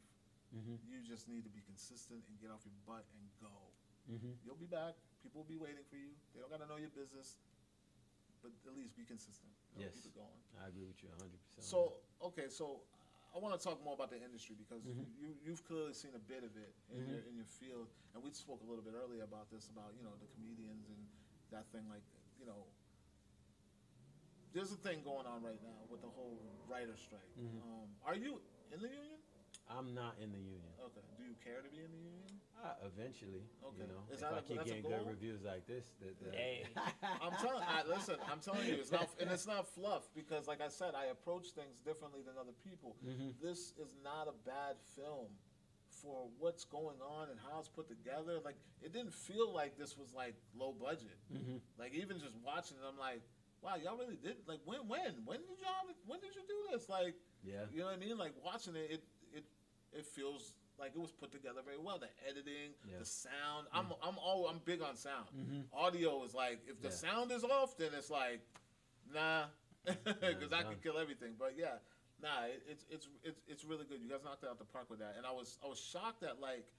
Mm-hmm. You just need to be consistent and get off your butt and go. Mm-hmm. You'll be back. People will be waiting for you. They don't got to know your business, but at least be consistent. Yes, keep it going. I agree with you 100%. So okay, so I want to talk more about the industry because Mhm. you've clearly seen a bit of it in Mhm. your field, and we spoke a little bit earlier about this about the comedians and that thing like there's a thing going on right now with the whole writer strike. Mhm. Are you in the union? I'm not in the union. Okay. Do you care to be in the union? Eventually, Okay. if Is that I a- keep that's a getting good goal? reviews like this, Hey. Listen. I'm telling you, it's not, and it's not fluff because, like I said, I approach things differently than other people. Mhm. This is not a bad film for what's going on and how it's put together. Like, it didn't feel like this was like low budget. Mhm. Like, even just watching it, I'm like, wow, y'all really did. Like, when did you do this? Like, Yeah. you know what I mean? Like watching it feels like it was put together very well. The editing, Yeah. the sound. I'm big on sound. Mhm. Audio is like if the Yeah. sound is off, then it's like nah, because I done. can kill everything. But yeah, nah, it's really good. You guys knocked it out the park with that, and I was shocked at like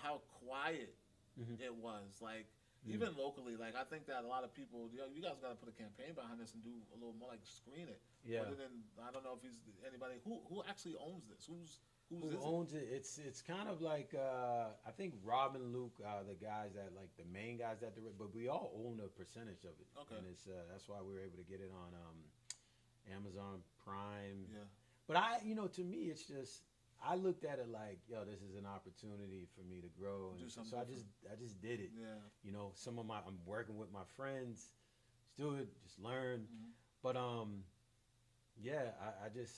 how quiet Mhm. it was. Like even locally, like I think that a lot of people, you guys got to put a campaign behind this and do a little more like screen it. Yeah. Other than I don't know if he's anybody who actually owns this. Who's Who is owns it? It's kind of like I think Rob and Luke are the guys that like the main guys that direct, but we all own a percentage of it. Okay. And it's that's why we were able to get it on Amazon Prime. Yeah. But to me, it's just I looked at it like, yo, this is an opportunity for me to grow, and Do something so I different. just did it. Yeah. Some of I'm working with my friends, just do it, just learn. Mhm. But yeah, I just.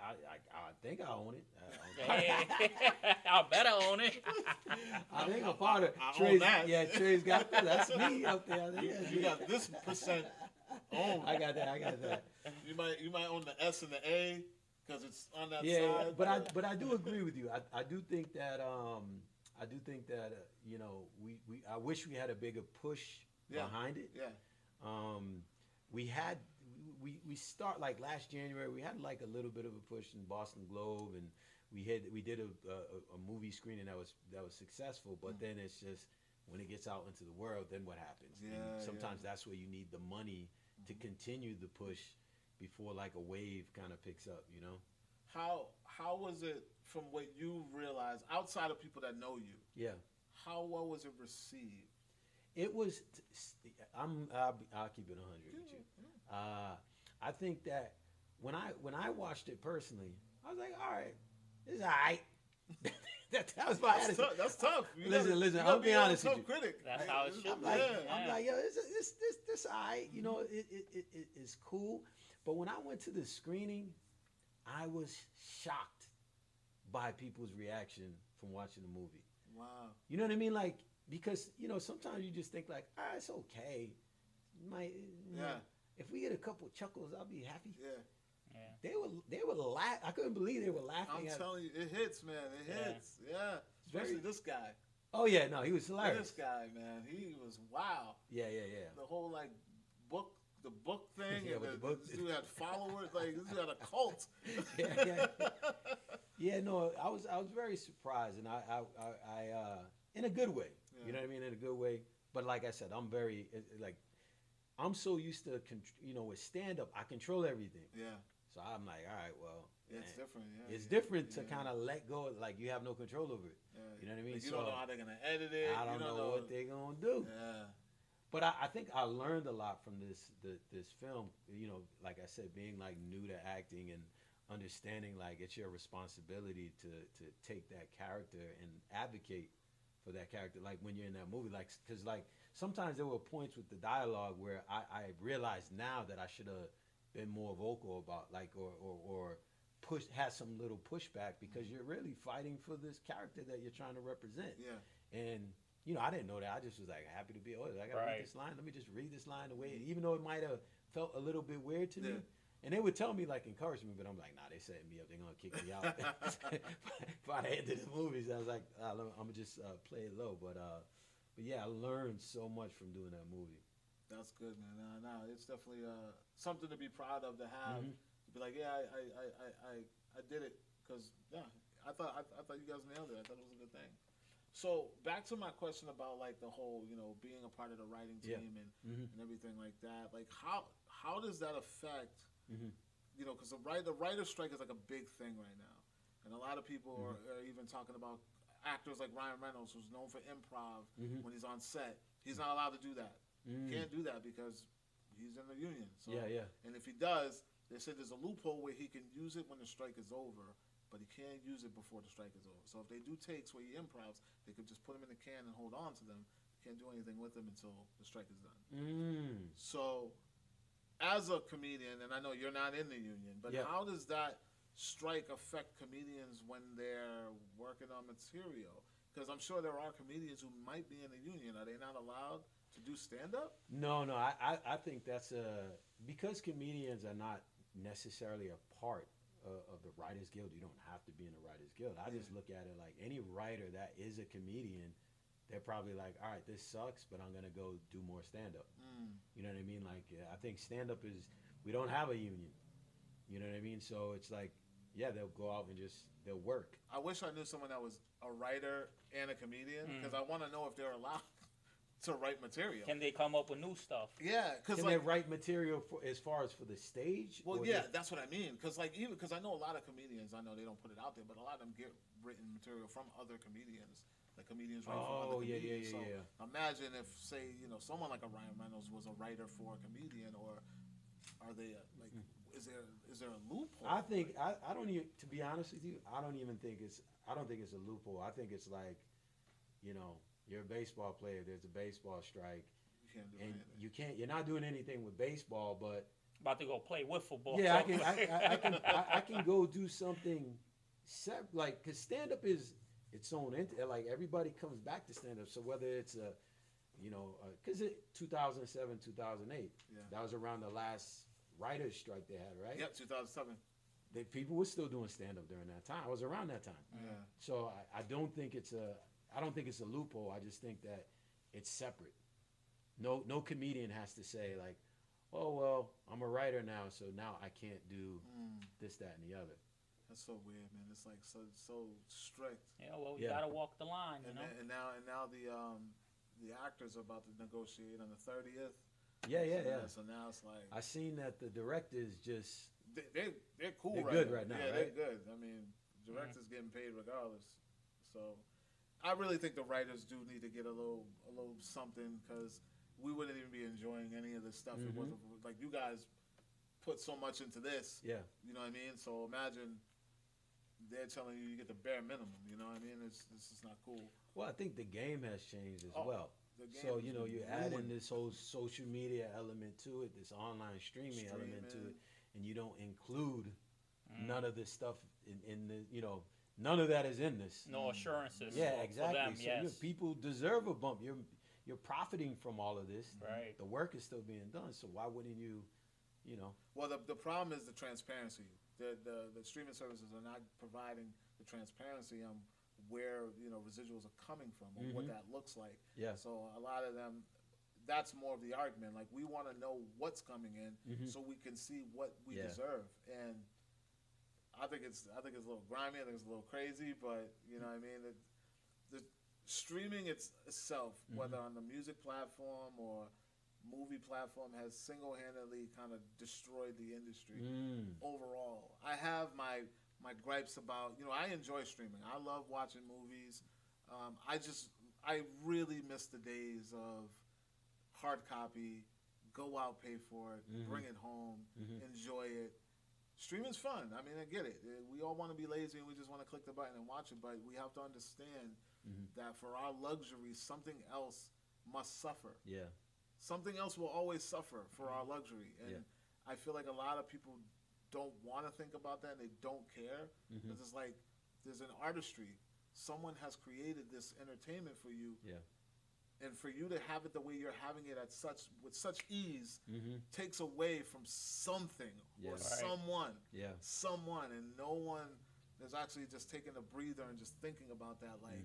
I think I own it. Hey. I better own it. I think a part of I own Trey's, that. yeah, Trey's got that. That's me up there. You got this percent owned. I got that. You might own the S and the A because it's on that Yeah, side. but I do agree with you. I do think that I wish we had a bigger push Yeah. behind it. Yeah. We start like last January. We had like a little bit of a push in Boston Globe, and we did a movie screening that was successful. But then it's just when it gets out into the world, then what happens? Yeah, And sometimes that's where you need the money to continue the push before like a wave kind of picks up. How was it from what you realized outside of people that know you? Yeah. How well was it received? It was. I'll keep it 100 with you. I think that when I watched it personally, I was like, all right, it's all right. that was my attitude. That's tough. Listen. I'll be honest with you. Critic. That's how it should I'm be. like, Yeah. I'm like, yo, this all right. It's cool. But when I went to the screening, I was shocked by people's reaction from watching the movie. Wow. You know what I mean? Like, because sometimes you just think like, it's okay. Yeah. If we get a couple chuckles, I'll be happy. Yeah. Yeah. They were laughing. I couldn't believe they were I'm laughing. telling you, it hits, man. It Yeah. hits. Yeah. Especially Very- this guy. Oh yeah, no, he was hilarious. This guy, man. He was wow. Yeah. The whole like the book thing. Yeah, and with the book. This dude had followers. Like this dude had a cult. Yeah, no, I was very surprised, and I in a good way. Yeah. You know what I mean? In a good way. But like I said, I'm so used to with stand up, I control everything. Yeah. So I'm like, all right, well, It's man, different. Yeah. it's yeah, different to yeah. kind of let go. Like you have no control over it. Yeah. You know what I mean? Like, you So don't know how they're gonna edit it. I you don't know what they're gonna do. Yeah. But I think I learned a lot from this film. Like I said, being like new to acting and understanding like it's your responsibility to take that character and advocate for that character. Like when you're in that movie, like because like sometimes there were points with the dialogue where I realized now that I should have been more vocal about like or had some little pushback because you're really fighting for this character that you're trying to represent. Yeah. And I didn't know that. I just was like happy to be. Oh, I gotta read this line. Let me just read this line the way, even though it might have felt a little bit weird to me. And they would tell me like encourage me, but I'm like, nah, they setting me up. They're gonna kick me out by the end of the movie. So I was like, I'm gonna just play it low. But But yeah, I learned so much from doing that movie. That's good, man. No, it's definitely something to be proud of to have. Mhm. To be like, yeah, I did it because yeah, I thought you guys nailed it. I thought it was a good thing. So back to my question about like the whole, being a part of the writing Yeah. team Mhm. and everything like that. Like how does that affect? Mhm. Because the writer strike is like a big thing right now, and a lot of people are even talking about actors like Ryan Reynolds, who's known for improv Mhm. when he's on set. He's not allowed to do that. Mm. Can't do that because he's in the union. So, Yeah. and if he does, they said there's a loophole where he can use it when the strike is over, but he can't use it before the strike is over. So if they do takes where he improvs, they could just put him in the can and hold on to them. Can't do anything with them until the strike is done. Mm. So, as a comedian, and I know you're not in the union, but Yeah. how does that strike affect comedians when they're working on material? Because I'm sure there are comedians who might be in the union. Are they not allowed to do stand up? No. I think that's because comedians are not necessarily a part of the Writers Guild. You don't have to be in the Writers Guild. I just look at it like any writer that is a comedian, they're probably like, all right, this sucks, but I'm gonna go do more stand up. You know what I mean? Like, I think stand up is, we don't have a union. You know what I mean? So it's like, yeah, they'll go out and they'll work. I wish I knew someone that was a writer and a comedian because I want to know if they're allowed to write material. Can they come up with new stuff? Yeah, because Can they write material for, as far as for the stage? well, or yeah, just- that's what I mean. Because because I know a lot of comedians. I know they don't put it out there, but a lot of them get written material from other comedians. Like comedians write from Oh, other yeah, comedians. yeah, so yeah. imagine if, say, someone like a Ryan Reynolds was a writer for a comedian, or are they like? Is there a loophole? I think I don't even, to be honest with you, I don't think it's a loophole. I think it's like, you're a baseball player. There's a baseball strike, You can't do and anything. you're not doing anything with baseball, but About to go play wiffle ball. yeah, I can go do something, like, cause stand up is its own entity. Like, everybody comes back to stand up. So whether it's cause 2007, 2008, Yeah. that was around the last writers strike they had, right? Yep, 2007. People were still doing stand up during that time. I was around that time. Yeah. So I don't think it's a loophole. I just think that it's separate. No comedian has to say like, oh well, I'm a writer now, so now I can't do this, that, and the other. That's so weird, man. It's like so strict. Yeah, well, you Yeah. gotta walk the line, you And, know. and now the actors are about to negotiate on the 30th. Yeah. So now it's like I seen that the directors just they're cool. They're right good now. right now, Yeah, right? they're good. I mean, directors getting paid regardless. So I really think the writers do need to get a little something because we wouldn't even be enjoying any of this stuff. It wasn't like you guys put so much into this. yeah. You know what I mean? So imagine they're telling you get the bare minimum. You know what I mean? This is not cool. Well, I think the game has changed as Oh, well. The game So is you add in ruined. this whole social media element to it, this online streaming element to it, and you don't include none of this stuff in the none of that is in this. No assurances. Yeah, for exactly. them, So yes. people deserve a bump. You're profiting from all of this. Right. The work is still being done. So why wouldn't you? Well, the problem is the transparency. The streaming services are not providing the transparency on where residuals are coming from or what that looks like. Yeah. So a lot of them, that's more of the argument. Like we want to know what's coming in so we can see what we Yeah. deserve. And I think it's a little grimy. I think it's a little crazy, but you know what I mean. The streaming itself, whether on the music platform or movie platform, has single-handedly kind of destroyed the industry overall. I have my gripes about, I enjoy streaming. I love watching movies. I really miss the days of hard copy, go out, pay for it, bring it home, enjoy it. Streaming's fun. I mean, I get it. We all want to be lazy and we just want to click the button and watch it, but we have to understand that for our luxury, something else must suffer. Yeah. Something else will always suffer for our luxury. And Yeah. I feel like a lot of people don't want to think about that and they don't care. Because it's like there's an artistry. Someone has created this entertainment for you. Yeah. And for you to have it the way you're having it with such ease takes away from something Yeah. or Right. someone. Yeah. Someone, and no one is actually just taking a breather and just thinking about that. Like,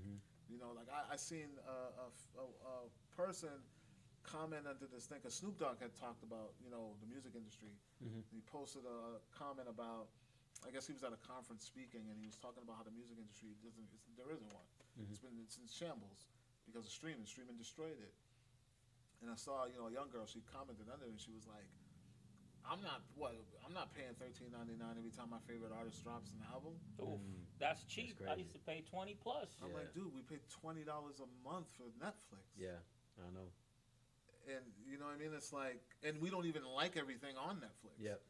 You know, like I seen a person comment under this thing, because Snoop Dogg had talked about, you know, the music industry. Mm-hmm. He posted a comment about, I guess he was at a conference speaking, and he was talking about how the music industry there isn't one. Mm-hmm. It's in shambles because of streaming. Streaming destroyed it. And I saw, you know, a young girl. She commented under it, and she was like, I'm not paying $13.99 every time my favorite artist drops an album. Oof, that's cheap. That's I used to pay 20 plus. I'm Yeah. like, dude, we pay $20 a month for Netflix. Yeah, I know. And you know what I mean? It's like, and we don't even like everything on Netflix. Yep.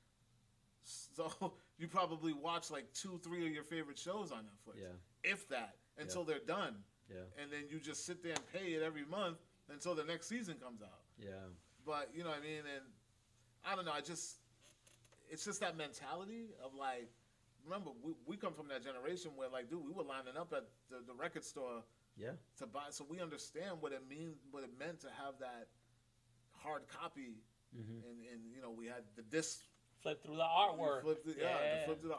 So you probably watch like 2-3 of your favorite shows on Netflix. Yeah. If that, until they're done. Yeah. And then you just sit there and pay it every month until the next season comes out. Yeah. But you know what I mean? And I don't know, it's just that mentality of like, remember, we come from that generation where like, dude, we were lining up at the record store Yeah. to buy, so we understand what it meant to have that hard copy. Mm-hmm. And you know, we had the disc. Flip through the artwork. Flip through the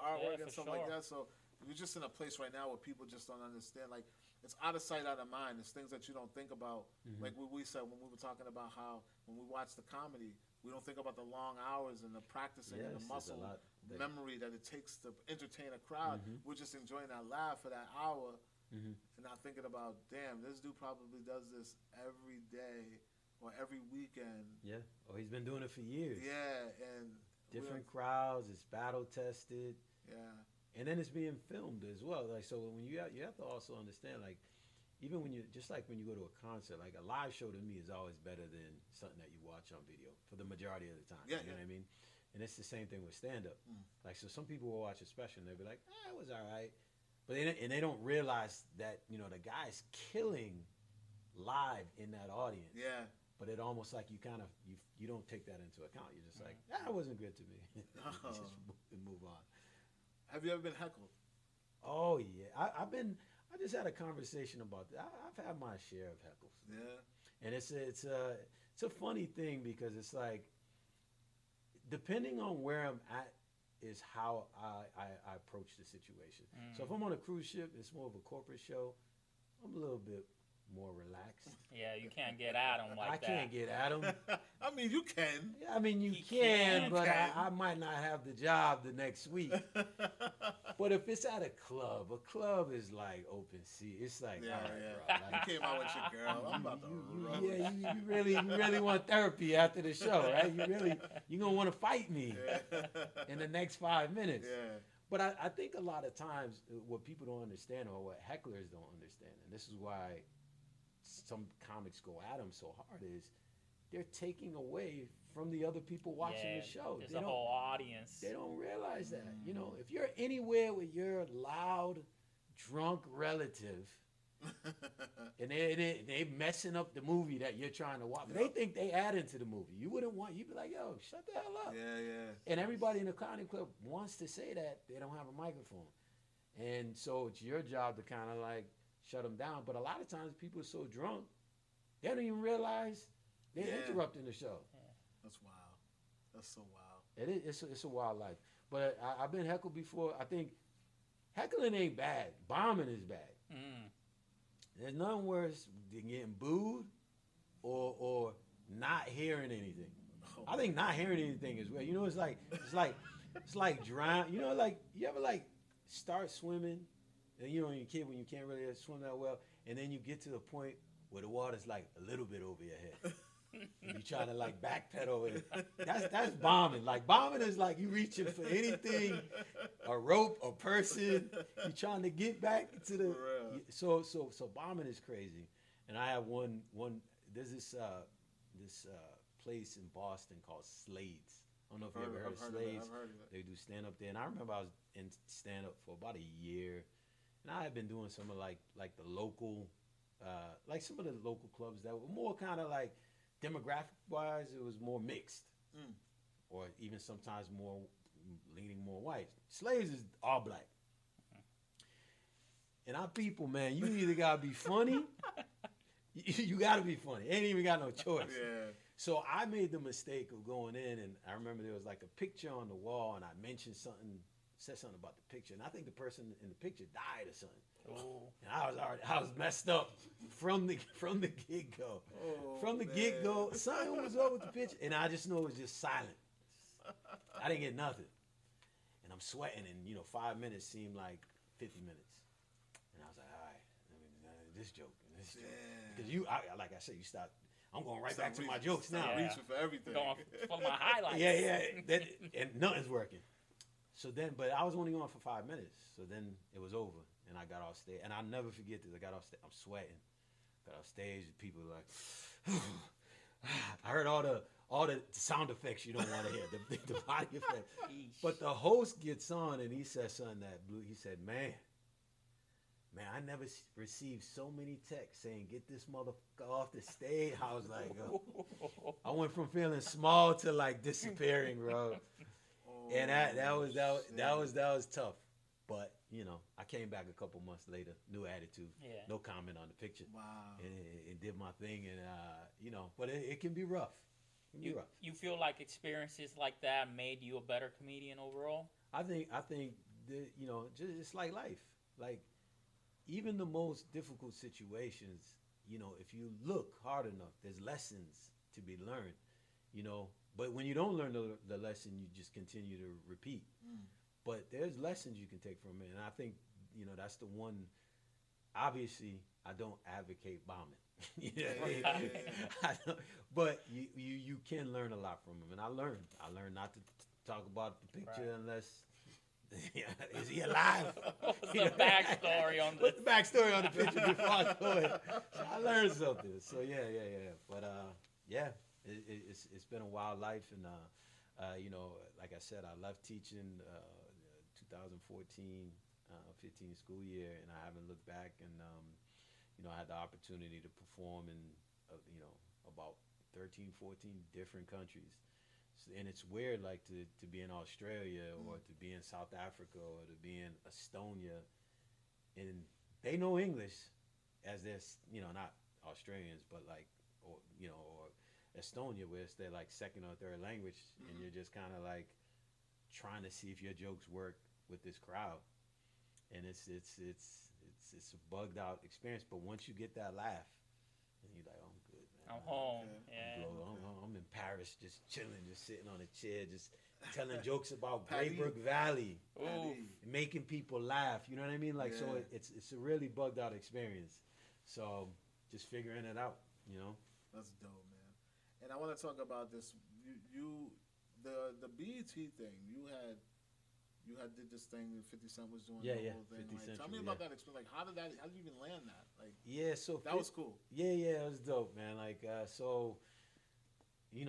artwork Yeah, and for stuff like sure. that. So we're just in a place right now where people just don't understand. Like, it's out of sight, out of mind. It's things that you don't think about. Mm-hmm. Like what we said when we were talking about how when we watch the comedy, we don't think about the long hours and the practicing and the Yes, there's a muscle lot that- memory that it takes to entertain a crowd. Mhm. We're just enjoying that laugh for that hour Mm-hmm. and not thinking about, damn, this dude probably does this every day or every weekend. Yeah. Oh, he's been doing it for years. Yeah, and Different crowds. It's battle tested, yeah. and then it's being filmed as well. Like, so when you have to also understand, like, even when you just like when you go to a concert, like a live show to me is always better than something that you watch on video for the majority of the time. Yeah, you know what I mean? And it's the same thing with stand up. Mm. Like, so some people will watch a special and they'll be like, it was all right. But they don't realize that, you know, the guy's killing live in that audience. Yeah. But it almost like you kind of you don't take that into account. You're just like, that wasn't good to me. Just move on. Have you ever been heckled? Oh yeah, I just had a conversation about that. I've had my share of heckles. Yeah. And it's a funny thing because it's like, depending on where I'm at is how I approach the situation. So if I'm on a cruise ship, it's more of a corporate show. I'm a little bit more relaxed. Yeah, you can't get at them like I that. can't get at them. I mean, you can. Yeah, I mean, you He can, can. but I might not have the job the next week. But if it's at a club is like open sea. It's like, Yeah, all right, yeah. bro, like, You came out with your girl. I'm about to rub. you really want therapy after the show, right? You gonna want to fight me in the next 5 minutes. Yeah. But I think a lot of times what people don't understand or what hecklers don't understand, and this is why some comics go at them so hard, is they're taking away from the other people watching the show. There's They a don't- whole audience. They don't realize that. You know, if you're anywhere with your loud, drunk relative and they messing up the movie that you're trying to watch, they think they add into the movie. You'd be like, yo, shut the hell up. Yeah. And everybody in the comedy club wants to say that. They don't have a microphone. And so it's your job to kind of like shut them down. But a lot of times people are so drunk, they don't even realize they're interrupting the show. That's wild. That's so wild. It is. It's a wild life. But I've been heckled before. I think heckling ain't bad. Bombing is bad. Mm. There's nothing worse than getting booed or not hearing anything. I think not hearing anything is well. You know, it's like drown. You know, like you ever like start swimming, and you know, when you're a kid when you can't really swim that well, and then you get to the point where the water's like a little bit over your head. You try to like backpedal it. That's bombing. Like bombing is like you reaching for anything, a rope, a person. You trying to get back to the. So bombing is crazy. And I have one. There's this place in Boston called Slade's. I don't know if you ever heard of Slade's. I've heard of it. They do stand up there, and I remember I was in stand up for about a year, and I had been doing some of like the local, like some of the local clubs that were more kind of like. Demographic wise, it was more mixed, or even sometimes more leaning more white. Slaves is all black, and our people, man, you either gotta be funny, you gotta be funny. Ain't even got no choice. Yeah. So I made the mistake of going in, and I remember there was like a picture on the wall, and I mentioned something said something about the picture, and I think the person in the picture died or something. Oh. And I was messed up from the get go. From the get go, something was up with the picture, and I just know it was just silent. I didn't get nothing, and I'm sweating, and 5 minutes seemed like 50 minutes, and I was like, all right, this joke, because like I said, you start. I'm going right back to my jokes now. Reaching for everything. Going for my highlights. Yeah. And nothing's working. So then, but I was only on for 5 minutes. So then it was over, and I got off stage. And I'll never forget this. I got off stage. I'm sweating. Got off stage, and people were like, I heard all the sound effects you don't want to hear, the body effects. But the host gets on, and he says something that blew. He said, man, I never received so many texts saying, get this motherfucker off the stage. I was like, I went from feeling small to like disappearing, bro. And that was tough. But, I came back a couple months later, new attitude, no comment on the picture. Wow. And did my thing. And, but it can be rough. You feel like experiences like that made you a better comedian overall? I think that, it's like life. Like, even the most difficult situations, if you look hard enough, there's lessons to be learned, But when you don't learn the lesson, you just continue to repeat. But there's lessons you can take from it. And I think, that's the one, obviously, I don't advocate bombing. I don't, but you can learn a lot from them. And I learned not to talk about the picture unless... is he alive? What's the backstory on this? What's the backstory on the picture before I go ahead? So I learned something. So yeah. But it's been a wild life, and like I said, I left teaching 2014, 15 school year, and I haven't looked back. And I had the opportunity to perform in about 13, 14 different countries. And it's weird, like, to be in Australia or to be in South Africa or to be in Estonia, and they know English as they're, not Australians, but like, or Estonia, where it's their like second or third language, and you're just kind of like trying to see if your jokes work with this crowd, and it's a bugged out experience. But once you get that laugh, and you're like, oh, I'm good, man. I'm home. Okay. I'm in Paris, just chilling, just sitting on a chair, just telling jokes about Braybrook Valley, making people laugh. You know what I mean? Like, so it's a really bugged out experience. So just figuring it out, That's dope, man. And I want to talk about this. The BET thing. You had did this thing that 50 Cent was doing. The whole thing. 50 Cent. Tell me about that experience. Like, how did you even land that? Like, so that was cool. Yeah, it was dope, man. Like, so,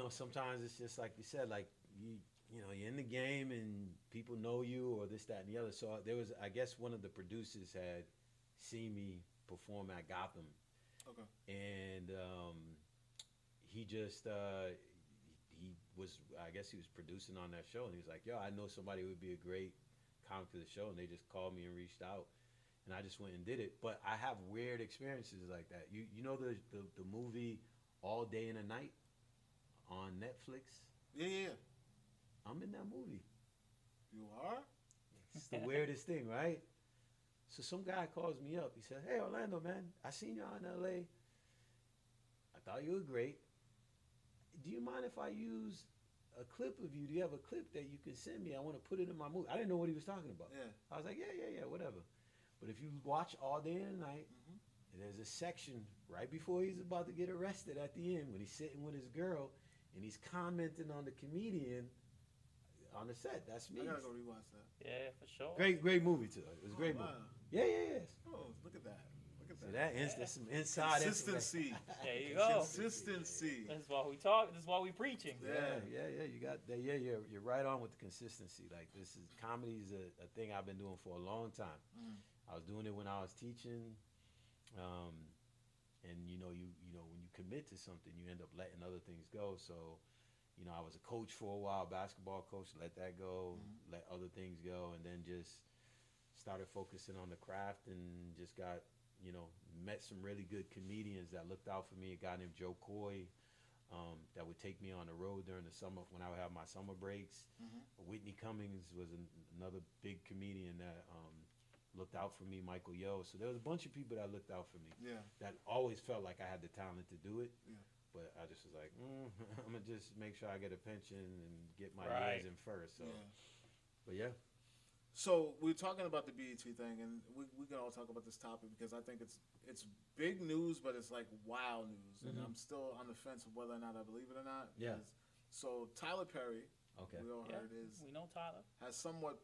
sometimes it's just like you said, like you're in the game and people know you or this, that, and the other. So there was, I guess, one of the producers had seen me perform at Gotham. Okay. And he just he was producing on that show, and he was like, yo, I know somebody who would be a great comic for the show, and they just called me and reached out, and I just went and did it. But I have weird experiences like that. You know the movie All Day and a Night on Netflix? Yeah. I'm in that movie. You are? It's the weirdest thing, right? So some guy calls me up. He said, hey, Orlando, man, I seen y'all in L.A. I thought you were great. Do you mind if I use a clip of you? Do you have a clip that you can send me? I want to put it in my movie. I didn't know what he was talking about. Yeah. I was like, yeah, whatever. But if you watch All Day and Night, there's a section right before he's about to get arrested at the end when he's sitting with his girl and he's commenting on the comedian on the set. That's me. I gotta go rewatch that. Yeah, for sure. Great movie too. It was a great movie. Yeah. Oh, look at that. So that's some inside consistency. There you go. Consistency. This is why we talk. This is why we preaching. Yeah. You got that. Yeah, you're right on with the consistency. Like, this is comedy is a thing I've been doing for a long time. I was doing it when I was teaching, and you know when you commit to something, you end up letting other things go. So, I was a coach for a while, basketball coach. Let that go. Let other things go, and then just started focusing on the craft, and just got. Met some really good comedians that looked out for me. A guy named Joe Coy, that would take me on the road during the summer when I would have my summer breaks. Whitney Cummings was another big comedian that looked out for me. Michael Yo. So there was a bunch of people that looked out for me. Yeah. That always felt like I had the talent to do it. Yeah. But I just was like, I'm gonna just make sure I get a pension and get my Right. years in first. So, Yeah. but yeah. So we're talking about the BET thing, and we can all talk about this topic because I think it's big news, but it's like wow news, and I'm still on the fence of whether or not I believe it or not. Yeah. So Tyler Perry, Okay. we all Yeah, heard we know Tyler. has somewhat.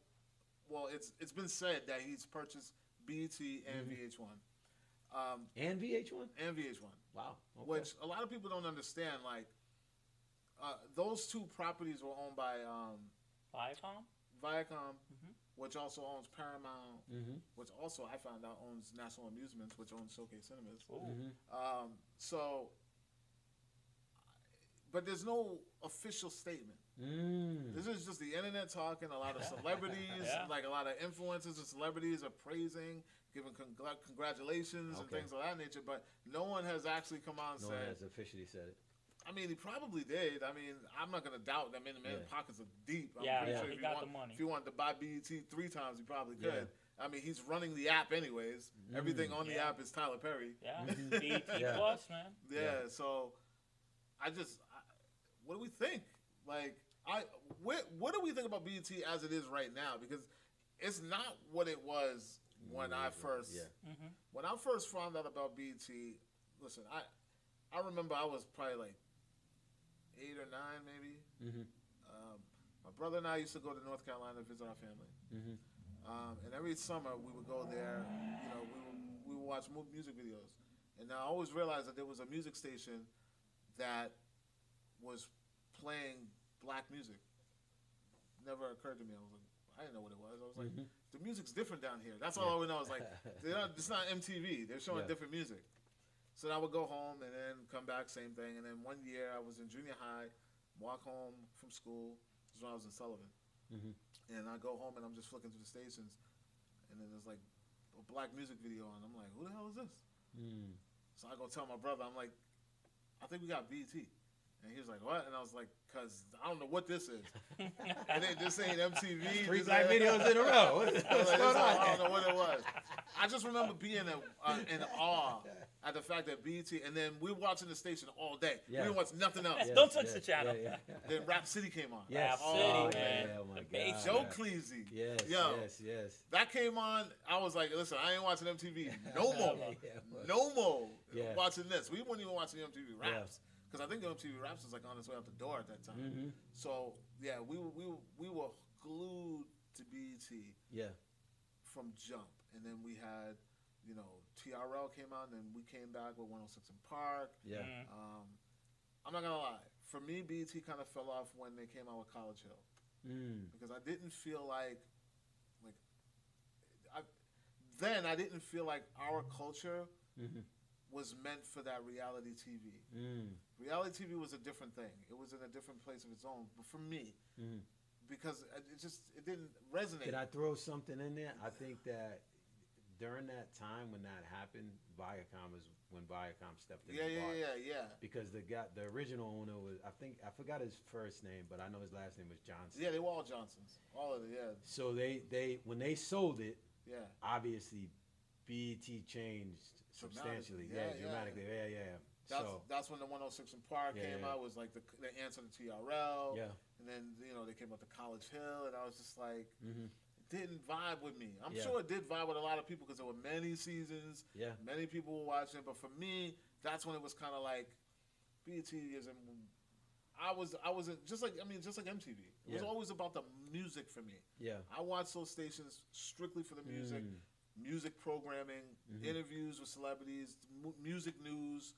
Well, it's been said that he's purchased BET and VH1, And VH1. and VH1, Wow. Okay. which a lot of people don't understand. Like those two properties were owned by Viacom. Viacom, Mhm. which also owns Paramount, Mm-hmm. which also I found out owns National Amusements, which owns Showcase Cinemas. Ooh. So, but there's no official statement. This is just the internet talking. A lot of celebrities, Yeah. like a lot of influencers and celebrities, are praising, giving congratulations and Okay. things of that nature. But no one has actually come out and No one said. has officially said it. I mean, he probably did. I mean, I'm not gonna doubt. I mean, the man's Yeah. pockets are deep. I'm Yeah, pretty yeah. sure He if got the money. If he wanted to buy BET 3 times, he probably Yeah. could. I mean, he's running the app anyways. Everything on the Yeah. app is Tyler Perry. Yeah. BET Yeah. Plus, man. Yeah. So, what do we think? Like, what do we think about BET as it is right now? Because it's not what it was when I first. Yeah. When I first found out about BET, listen, I remember I was probably like 8 or 9, maybe. My brother and I used to go to North Carolina to visit our family, and every summer we would go there. You know, we would watch music videos, and I always realized that there was a music station that was playing black music. Never occurred to me. I was like, I didn't know what it was. I was like, the music's different down here. That's all I know. It's like, it's not MTV. They're showing Yeah. different music. So then I would go home and then come back, same thing. And then one year I was in junior high, walk home from school. This is when I was in Sullivan. And I go home and I'm just flicking through the stations. And then there's like a black music video on. I'm like, who the hell is this? So I go tell my brother, I'm like, I think we got BET. And he was like, what? And I was like, because I don't know what this is. And this ain't MTV. Three this black ain't- videos in a row. What's I was like, going on? I don't know what it was. I just remember being in awe at the fact that BET, and then we were watching the station all day. Yeah. We didn't watch nothing else. Yes, Don't touch yes, the channel. Yeah. Then Rap City came on. Yes. Rap City, Oh, man. yeah, oh my The God. bass. Joe Cleasy. Yes, Yo, yes. that came on. I was like, listen, I ain't watching MTV no more. Yeah. No more Yeah. watching this. We weren't even watching MTV Raps. Because I think the MTV Raps was like on its way out the door at that time. So, yeah, we were glued to BET Yeah. from jump. And then we had, you know, TRL came out, and then we came back with 106 in Park. Yeah. I'm not going to lie. For me, BET kind of fell off when they came out with College Hill. Because I didn't feel like I didn't feel like our culture was meant for that reality TV. Reality TV was a different thing. It was in a different place of its own. But for me, because it didn't resonate. Could I throw something in there? I think that during that time when that happened, Viacom was when Viacom stepped in. Yeah. Because the original owner was, I forgot his first name, but I know his last name was Johnson. Yeah, they were all Johnsons. All of it, yeah. So they when they sold it, Yeah. obviously BET changed substantially. Dramatically. Yeah. That's when the 106 in Park came out, was like the answer to TRL. Yeah. And then, you know, they came out to College Hill, and I was just like, it didn't vibe with me. I'm Yeah. sure it did vibe with a lot of people because there were many seasons. Yeah. Many people were watching it. But for me, that's when it was kind of like, BET isn't. I wasn't just like MTV. It was Yeah. always about the music for me. Yeah. I watched those stations strictly for the music, music programming, interviews with celebrities, music news.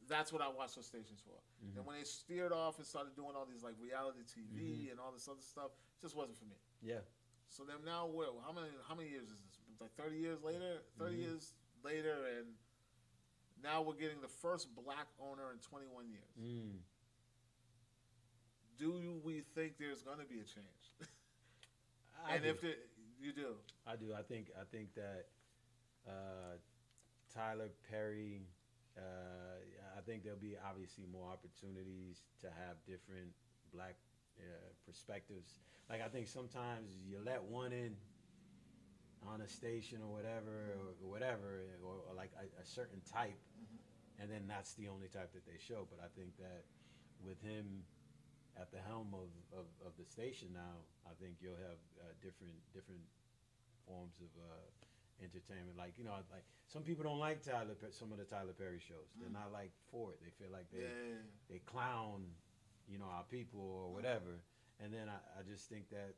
That's what I watched those stations for. And when they steered off and started doing all these like reality TV and all this other stuff, it just wasn't for me. Yeah. So then now, how many years is this? It's like 30 years later. 30 years later, and now we're getting the first black owner in 21 years. Do we think there's going to be a change? You do. I do. I think that Tyler Perry I think there'll be obviously more opportunities to have different black perspectives. Like I think sometimes you let one in on a station or whatever, or like a certain type, and then that's the only type that they show. But I think that with him at the helm of the station now, I think you'll have different forms of entertainment. Like like some people don't like some of the Tyler Perry shows. They're not like for it. They feel like they clown, our people or whatever. And then I just think that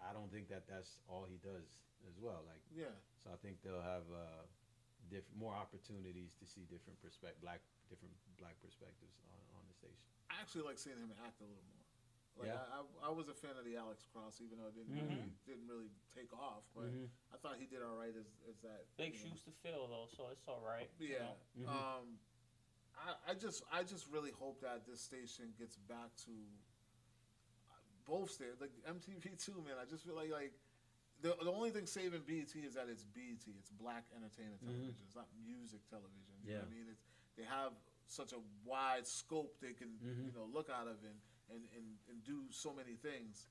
I don't think that that's all he does as well. Like so I think they'll have more opportunities to see different black perspectives on the station. I actually like seeing him act a little more. Like I was a fan of the Alex Cross, even though it didn't really take off. But I thought he did all right as that. Big shoes to fill, though, so it's all right. Yeah. I just really hope that this station gets back to both stations, like MTV too, man. I just feel like the only thing saving BET is that it's BET. It's black entertainment television. It's not music television. You know what I mean? They have such a wide scope they can look out of and do so many things.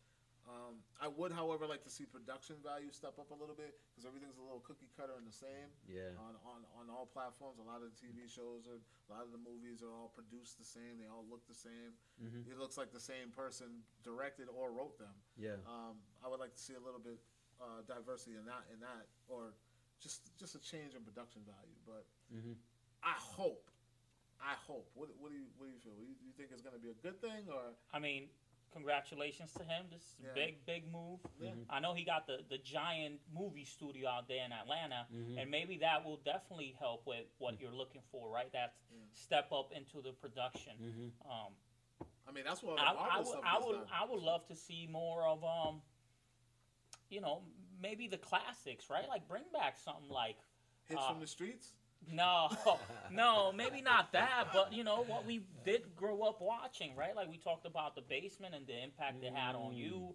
I would, however, like to see production value step up a little bit because everything's a little cookie cutter and the same. On all platforms, a lot of the TV shows or a lot of the movies are all produced the same. They all look the same. It looks like the same person directed or wrote them. I would like to see a little bit diversity in that, or just a change in production value. But I hope. What do you feel? Do you think it's going to be a good thing, or? I mean, congratulations to him. This is a big move. I know he got the giant movie studio out there in Atlanta, and maybe that will definitely help with what you're looking for, right? That step up into the production. I mean, that's what I would love to see more of maybe the classics, right? Like bring back something like Hits from the Streets. No, maybe not that, but what we did grow up watching, right? Like we talked about The Basement and the impact it had on you.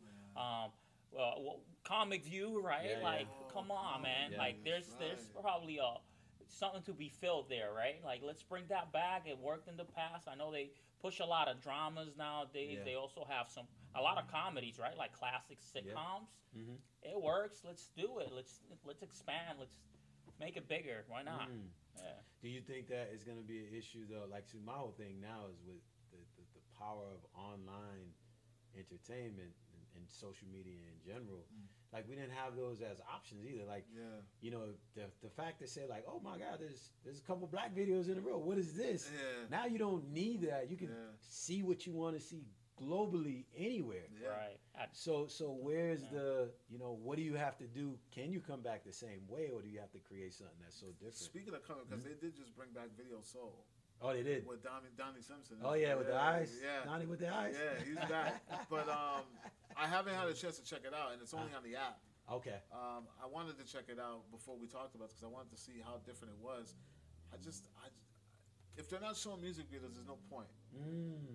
Comic View, right? Come on, man. Like there's probably something to be filled there, right? Like let's bring that back. It worked in the past. I know they push a lot of dramas nowadays. They also have a lot of comedies, right? Like classic sitcoms. It works. Let's do it. Let's expand. Let's make it bigger. Why not? Do you think that is going to be an issue though? Like, see, my whole thing now is with the power of online entertainment and social media in general. Like, we didn't have those as options either. Like, the fact that say like, oh my God, there's a couple black videos in a row. What is this? Now you don't need that. You can see what you want to see globally anywhere. Right. So where's the what do you have to do? Can you come back the same way, or do you have to create something that's so different? Speaking of coming, because they did just bring back Video Soul. Oh, they did with Donnie Simpson. Oh yeah, with the eyes. Yeah, Donnie with the eyes. Yeah, he's back. But I haven't had a chance to check it out, and it's only on the app. Okay. I wanted to check it out before we talked about it because I wanted to see how different it was. If they're not showing music videos, there's no point.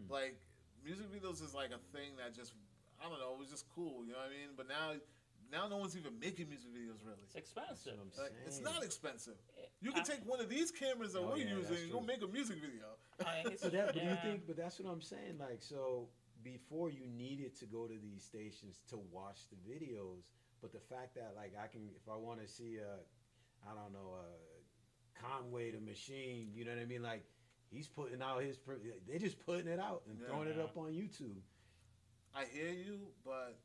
Like. Music videos is like a thing that just, I don't know, it was just cool, you know what I mean? But now no one's even making music videos really. It's expensive. Like, it's not expensive. You can take one of these cameras that we're using and go make a music video. Do you think, but that's what I'm saying, like, so before you needed to go to these stations to watch the videos, but the fact that like if I want to see Conway the Machine, you know what I mean? Like, he's putting out they're just putting it out and throwing it up on YouTube. I hear you, but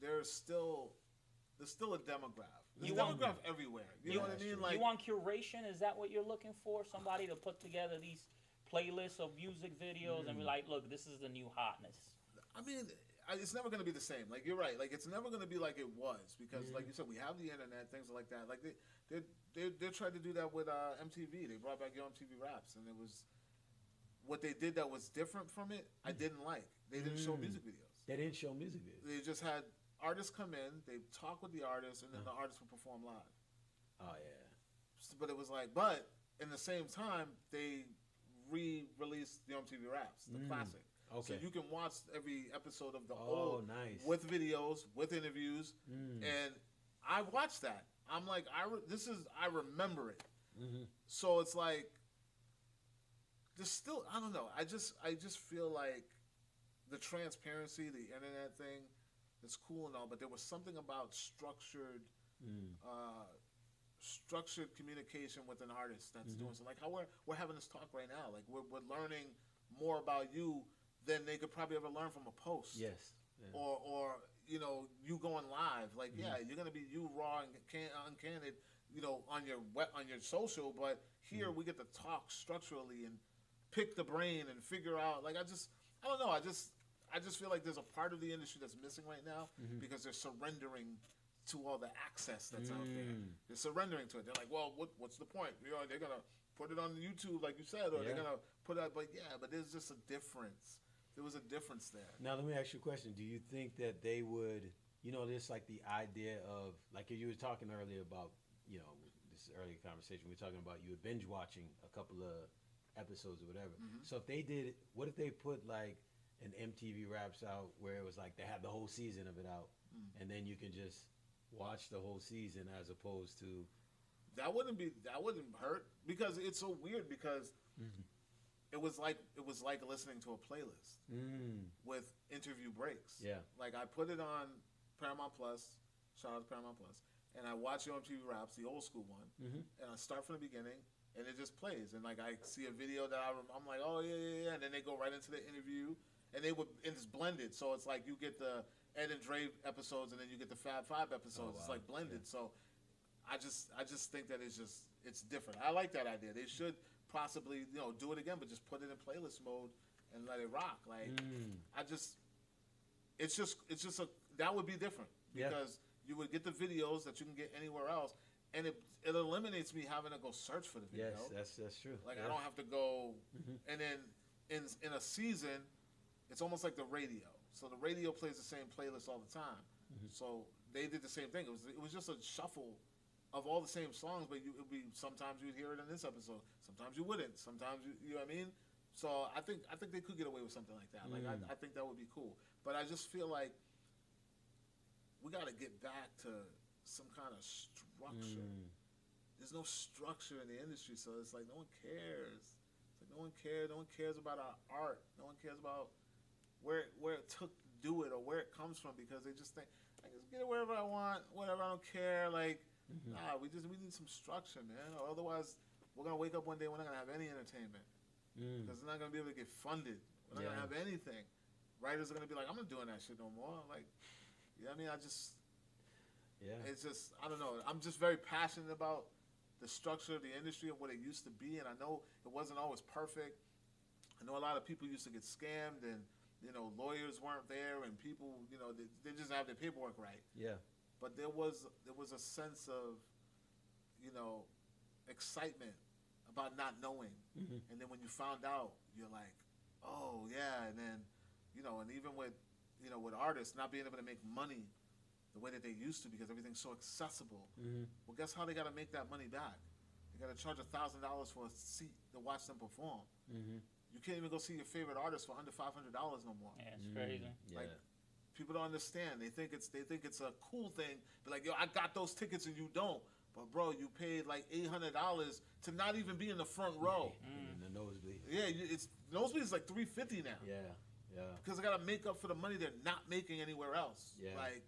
there's still a demographic. There's a demographic everywhere. You know what I mean? Like, you want curation? Is that what you're looking for? Somebody to put together these playlists of music videos and be like, look, this is the new hotness. I mean, it's never going to be the same. Like, you're right. Like, it's never going to be like it was because, like you said, we have the internet, things like that. Like, they tried to do that with MTV. They brought back Yo MTV Raps, and it was what they did that was different from it. I didn't like. They didn't show music videos. They didn't show music videos. They just had artists come in, they talk with the artists, and then the artists would perform live. Oh yeah. But it was like, but in the same time, they re-released the MTV Raps, the classic. Okay. So you can watch every episode of the old with videos, with interviews, and I watched that. I'm like, I remember it. So it's like, there's still, I don't know. I just feel like the transparency, the internet thing, it's cool and all, but there was something about structured communication with an artist that's doing something. Like how we're having this talk right now. Like we're learning more about you than they could probably ever learn from a post. Yes. Yeah. Or you going live. Like yeah, you're gonna be you raw and uncandid, on your social. But here we get to talk structurally and pick the brain and figure out. Like I don't know. I just feel like there's a part of the industry that's missing right now because they're surrendering to all the access that's out there. They're surrendering to it. They're like, well, what's the point? They're gonna put it on YouTube, like you said, or they're gonna put it. But there's just a difference. There was a difference there. Now let me ask you a question. Do you think that they would, there's like the idea of, like you were talking earlier about, this earlier conversation, we were talking about you were binge watching a couple of episodes or whatever. So if they did, what if they put like an MTV Raps out where it was like they had the whole season of it out, and then you can just watch the whole season as opposed to that wouldn't hurt because it's so weird because it was like listening to a playlist with interview breaks. Yeah, like I put it on Paramount Plus, shout out to Paramount Plus, and I watch the MTV Raps, the old school one, and I start from the beginning and it just plays and like I see a video that I'm like, oh yeah, and then they go right into the interview and it's blended, so it's like you get the Ed and Dre episodes, and then you get the Fab Five episodes. It's like blended. Yeah. So, I just think that it's different. I like that idea. They should possibly do it again, but just put it in playlist mode and let it rock. Like it's just that would be different because you would get the videos that you can get anywhere else, and it eliminates me having to go search for the video. Yes, that's true. Like I don't have to go, and then in a season, it's almost like the radio. So the radio plays the same playlist all the time. So they did the same thing. It was just a shuffle of all the same songs, but sometimes you'd hear it in this episode, sometimes you wouldn't. Sometimes you know what I mean. So I think they could get away with something like that. Like I think that would be cool. But I just feel like we got to get back to some kind of structure. There's no structure in the industry, so it's like no one cares. It's like no one cares. No one cares about our art. No one cares about where it took to do it or where it comes from because they just think I can just get it wherever I want, whatever, I don't care. Like, we need some structure, man. Or otherwise, we're gonna wake up one day we're not gonna have any entertainment because we're not gonna be able to get funded. We're not gonna have anything. Writers are gonna be like, I'm not doing that shit no more. Like, I mean, it's just I don't know. I'm just very passionate about the structure of the industry and what it used to be, and I know it wasn't always perfect. I know a lot of people used to get scammed and lawyers weren't there, and people, they just have their paperwork right. Yeah. But there was a sense of, excitement about not knowing, and then when you found out, you're like, oh yeah, and then, and even with artists not being able to make money the way that they used to because everything's so accessible. Well, guess how they got to make that money back? They got to charge $1,000 for a seat to watch them perform. You can't even go see your favorite artist for under $500 no more. Yeah, it's crazy. Like, people don't understand. They think it's a cool thing. Be like, yo, I got those tickets and you don't. But bro, you paid like $800 to not even be in the front row. In the nosebleed. Yeah, it's nosebleed is like $350 now. Yeah. Because they gotta make up for the money they're not making anywhere else. Yeah. Like,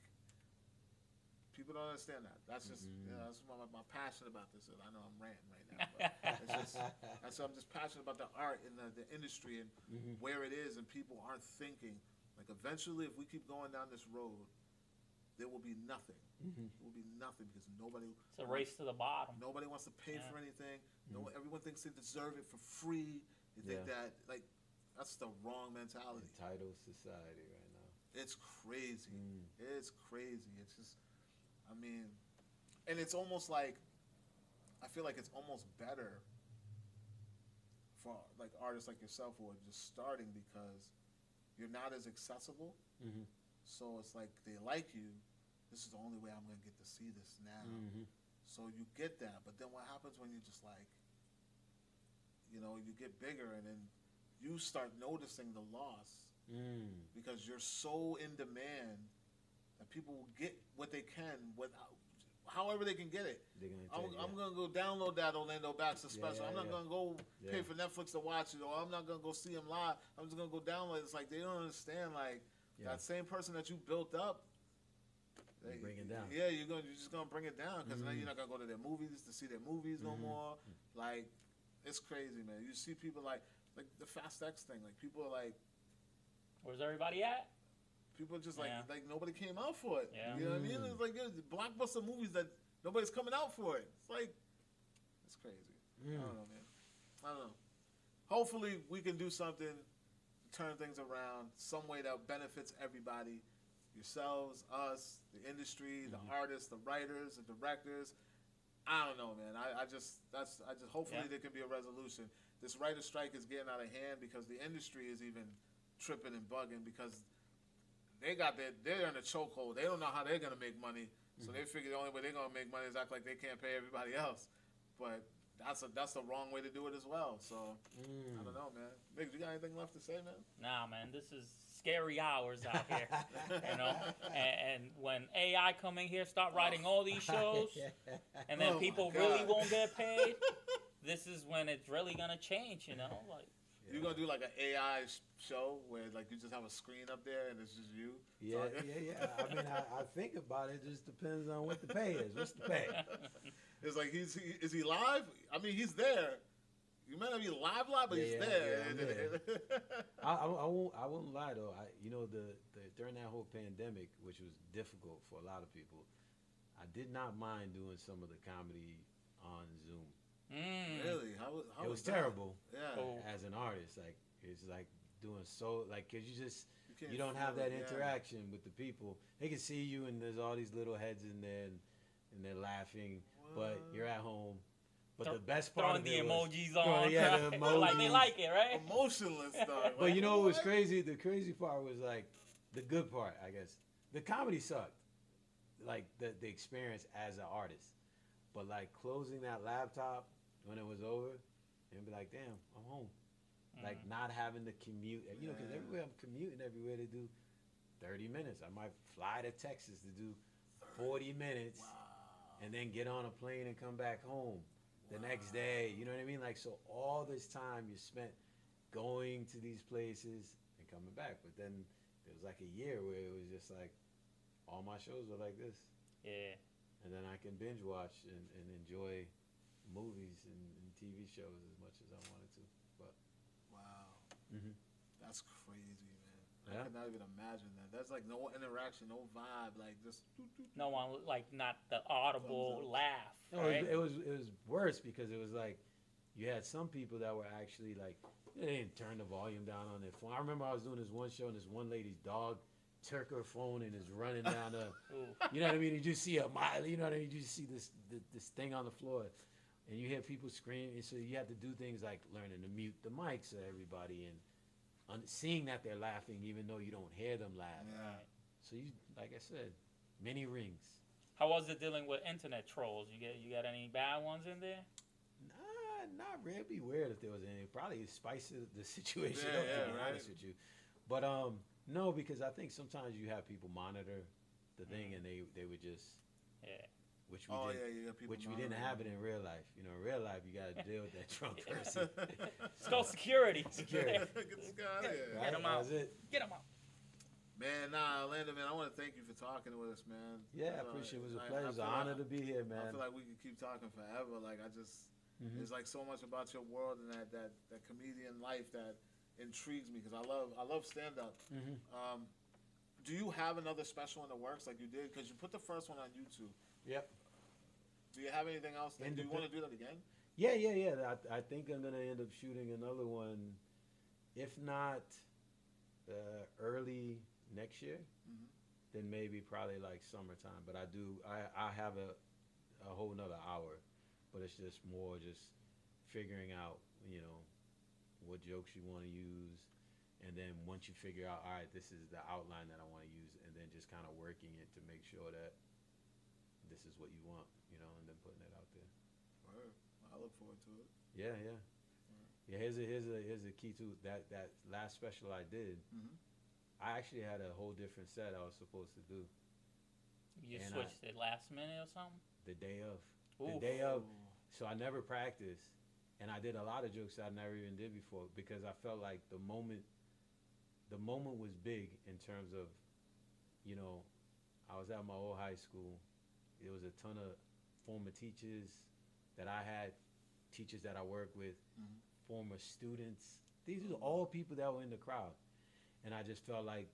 people don't understand that. That's just that's my passion about this. I know I'm ranting right now, but I'm just passionate about the art and the industry and where it is, and people aren't thinking. Like eventually, if we keep going down this road, there will be nothing. There will be nothing because nobody. It's a race to the bottom. Nobody wants to pay for anything. Everyone thinks they deserve it for free. They think that that's the wrong mentality. Entitled society right now. It's crazy. It's crazy. It's just. I mean, and it's almost like, I feel like it's almost better for like artists like yourself who are just starting because you're not as accessible. So it's like they like you. This is the only way I'm going to get to see this now. So you get that. But then what happens when you just like, you get bigger and then you start noticing the loss because you're so in demand that people will get what they can however they can get it. They're gonna I'm gonna go download that Orlando Baxter special. yeah, I'm not yeah. gonna go pay Yeah. for Netflix to watch it, or I'm not gonna go see him live. I'm just gonna go download it. It's like they don't understand. Like Yeah. that same person that you built up. You bring it down. Yeah, you're just gonna bring it down because now you're not gonna go to their movies to see their movies no more. Like it's crazy, man. You see people like the Fast X thing. Like people are like. Where's everybody at? People just like Yeah. nobody came out for it. Yeah. You know what I mean? It's like blockbuster movies that nobody's coming out for it. It's like it's crazy. I don't know, man. I don't know. Hopefully we can do something, turn things around, some way that benefits everybody. Yourselves, us, the industry, the artists, the writers, the directors. I don't know, man. I just hopefully there can be a resolution. This writer strike is getting out of hand because the industry is even tripping and bugging because they're in a chokehold. They don't know how they're gonna make money, so they figure the only way they're gonna make money is act like they can't pay everybody else. But that's the wrong way to do it as well. So I don't know, man. Migs, you got anything left to say, man? Nah, man, this is scary hours out here, you know. And when AI come in here, start writing all these shows, and then Oh, people my really God. won't get paid. This is when it's really gonna change, you know. Like You're gonna do like an AI show where like you just have a screen up there and it's just you. Yeah. I mean, I think about it. Just depends on what the pay is. What's the pay? It's like is he live? I mean, he's there. You might not be live, but he's there. I'm there. I won't lie though. During that whole pandemic, which was difficult for a lot of people, I did not mind doing some of the comedy on Zoom. Really? How It was that? terrible. Yeah. Oh. As an artist, like it's like doing cause can't you don't feel have that it, yeah. interaction with the people. They can see you and there's all these little heads in there and they're laughing, but you're at home. But the best part throwing of the it was, emojis on, yeah, the like they emojis. like it, right? Emotionless stuff. But you know what was crazy? The crazy part was like the good part, I guess. The comedy sucked. Like the experience as an artist. But like closing that laptop when it was over and be like, damn, I'm home. Like not having to commute, you know, because everywhere I'm commuting everywhere to do 30 minutes. I might fly to Texas to do 40 minutes and then get on a plane and come back home the next day. You know what I mean? Like, so all this time you spent going to these places and coming back. But then there was like a year where it was just like all my shows were like this. Yeah. And then I can binge watch and enjoy movies and TV shows as much as I wanted to. But Wow. That's crazy, man. Yeah. I could not even imagine that. That's like no interaction, no vibe, like just. No one like not the audible laugh. no, Right? it was worse because it was like you had some people that were actually like they didn't turn the volume down on their phone. I remember I was doing this one show and this one lady's dog took her phone and is running down the, you know what I mean? You just see a mile, you know what I mean? You just see this thing on the floor, and you hear people screaming. So you have to do things like learning to mute the mics of everybody and seeing that they're laughing, even though you don't hear them laugh. Yeah. So you, like I said, many rings. How was it dealing with internet trolls? You got any bad ones in there? Nah, not really. It'd be weird if there was any. Probably spice the situation Yeah, up, yeah, to be right. honest with you. But no, because I think sometimes you have people monitor the thing and they would just which we you got people. which we didn't have it in real life. You know, in real life you got to deal with that drunk person. It's called security. Security. Get this guy out of here. Get 'em out. That's it. Get them out. Man, Orlando, man, I want to thank you for talking with us, man. Yeah, I appreciate it. It was a I pleasure. It was feel an honor like- to be here, I man. feel like we could keep talking forever. Like there's like so much about your world and that comedian life that intrigues me because I love stand up. Do you have another special in the works like you did? Because you put the first one on YouTube. Yep. Do you have anything else? Do you want to do that again? Yeah. I think I'm gonna end up shooting another one, if not early next year, then maybe probably like summertime. But I have a whole nother hour, but it's just more just figuring out, you know, what jokes you want to use, and then once you figure out, all right, this is the outline that I want to use, and then just kind of working it to make sure that this is what you want, you know, and then putting it out there. Word. I look forward to it. Yeah. Here's a key to that last special I did. I actually had a whole different set I was supposed to do. You And switched it last minute or something? the day of. Oof. The day of. So I never practiced, and I did a lot of jokes I never even did before because I felt like the moment was big in terms of, you know, I was at my old high school. There was a ton of former teachers that I had, teachers that I work with, former students. These are all people that were in the crowd. And I just felt like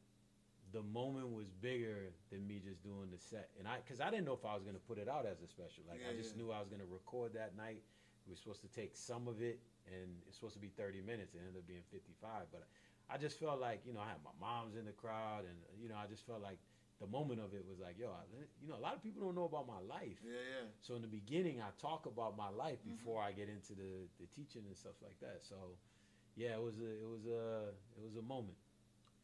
the moment was bigger than me just doing the set. And because I didn't know if I was going to put it out as a special. Like, I just knew I was going to record that night. We were supposed to take some of it, and it's supposed to be 30 minutes. It ended up being 55. But I just felt like, you know, I had my moms in the crowd, and, you know, I just felt like the moment of it was like, yo, you know, a lot of people don't know about my life. Yeah. So in the beginning, I talk about my life before I get into the teaching and stuff like that. So, yeah, it was a moment.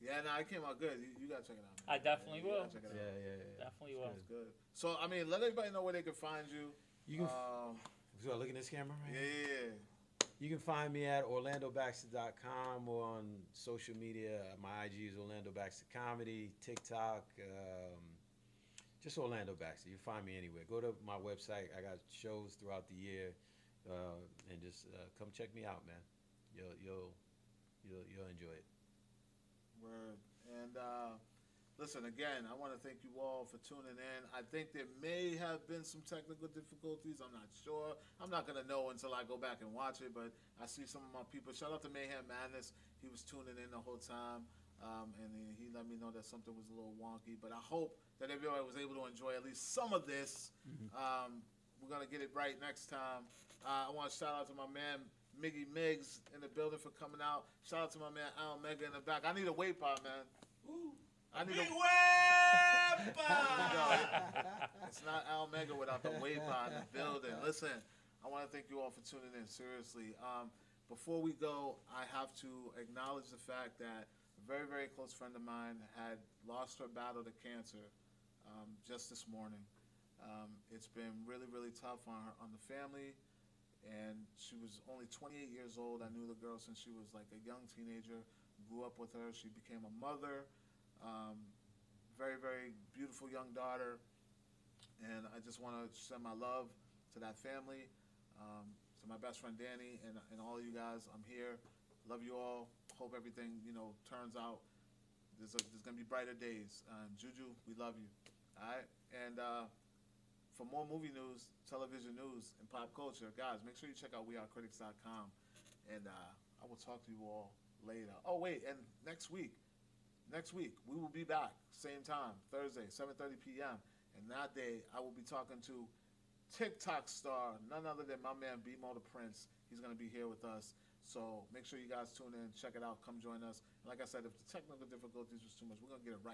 Yeah, no, it came out good. You gotta check it out, man. I definitely will. Check it out. Yeah. Definitely will. It's good. So, I mean, let everybody know where they can find you. You can. So look at this camera, right? Yeah. You can find me at orlandobaxter.com or on social media. My IG is Orlando Baxter Comedy, TikTok, just Orlando Baxter. You find me anywhere. Go to my website. I got shows throughout the year, and just come check me out, man. You'll enjoy it. Word. And listen, again, I want to thank you all for tuning in. I think there may have been some technical difficulties. I'm not sure. I'm not going to know until I go back and watch it, but I see some of my people. Shout out to Mayhem Madness. He was tuning in the whole time, and he let me know that something was a little wonky. But I hope that everybody was able to enjoy at least some of this. We're going to get it right next time. I want to shout out to my man, Miggy Miggs, in the building for coming out. Shout out to my man Al Mega in the back. I need a weight pot, man. Ooh. I need Big a weight pot! It's not Al Mega without the weight pot in the building. Listen, I want to thank you all for tuning in. Seriously, before we go, I have to acknowledge the fact that a very, very close friend of mine had lost her battle to cancer just this morning. It's been really, really tough on the family. And she was only 28 years old. I knew the girl since she was like a young teenager. Grew up with her. She became a mother. Very, very beautiful young daughter. And I just want to send my love to that family, to my best friend Danny, and all of you guys. I'm here. Love you all. Hope everything, you know, turns out. There's going to be brighter days. Juju, we love you. All right? And for more movie news, television news, and pop culture, guys, make sure you check out wearecritics.com. And I will talk to you all later. Oh, wait, and next week, we will be back, same time, Thursday, 7:30 p.m. And that day, I will be talking to TikTok star, none other than my man B-Mo the Prince. He's going to be here with us. So make sure you guys tune in, check it out, come join us. And like I said, if the technical difficulties was too much, we're going to get it right.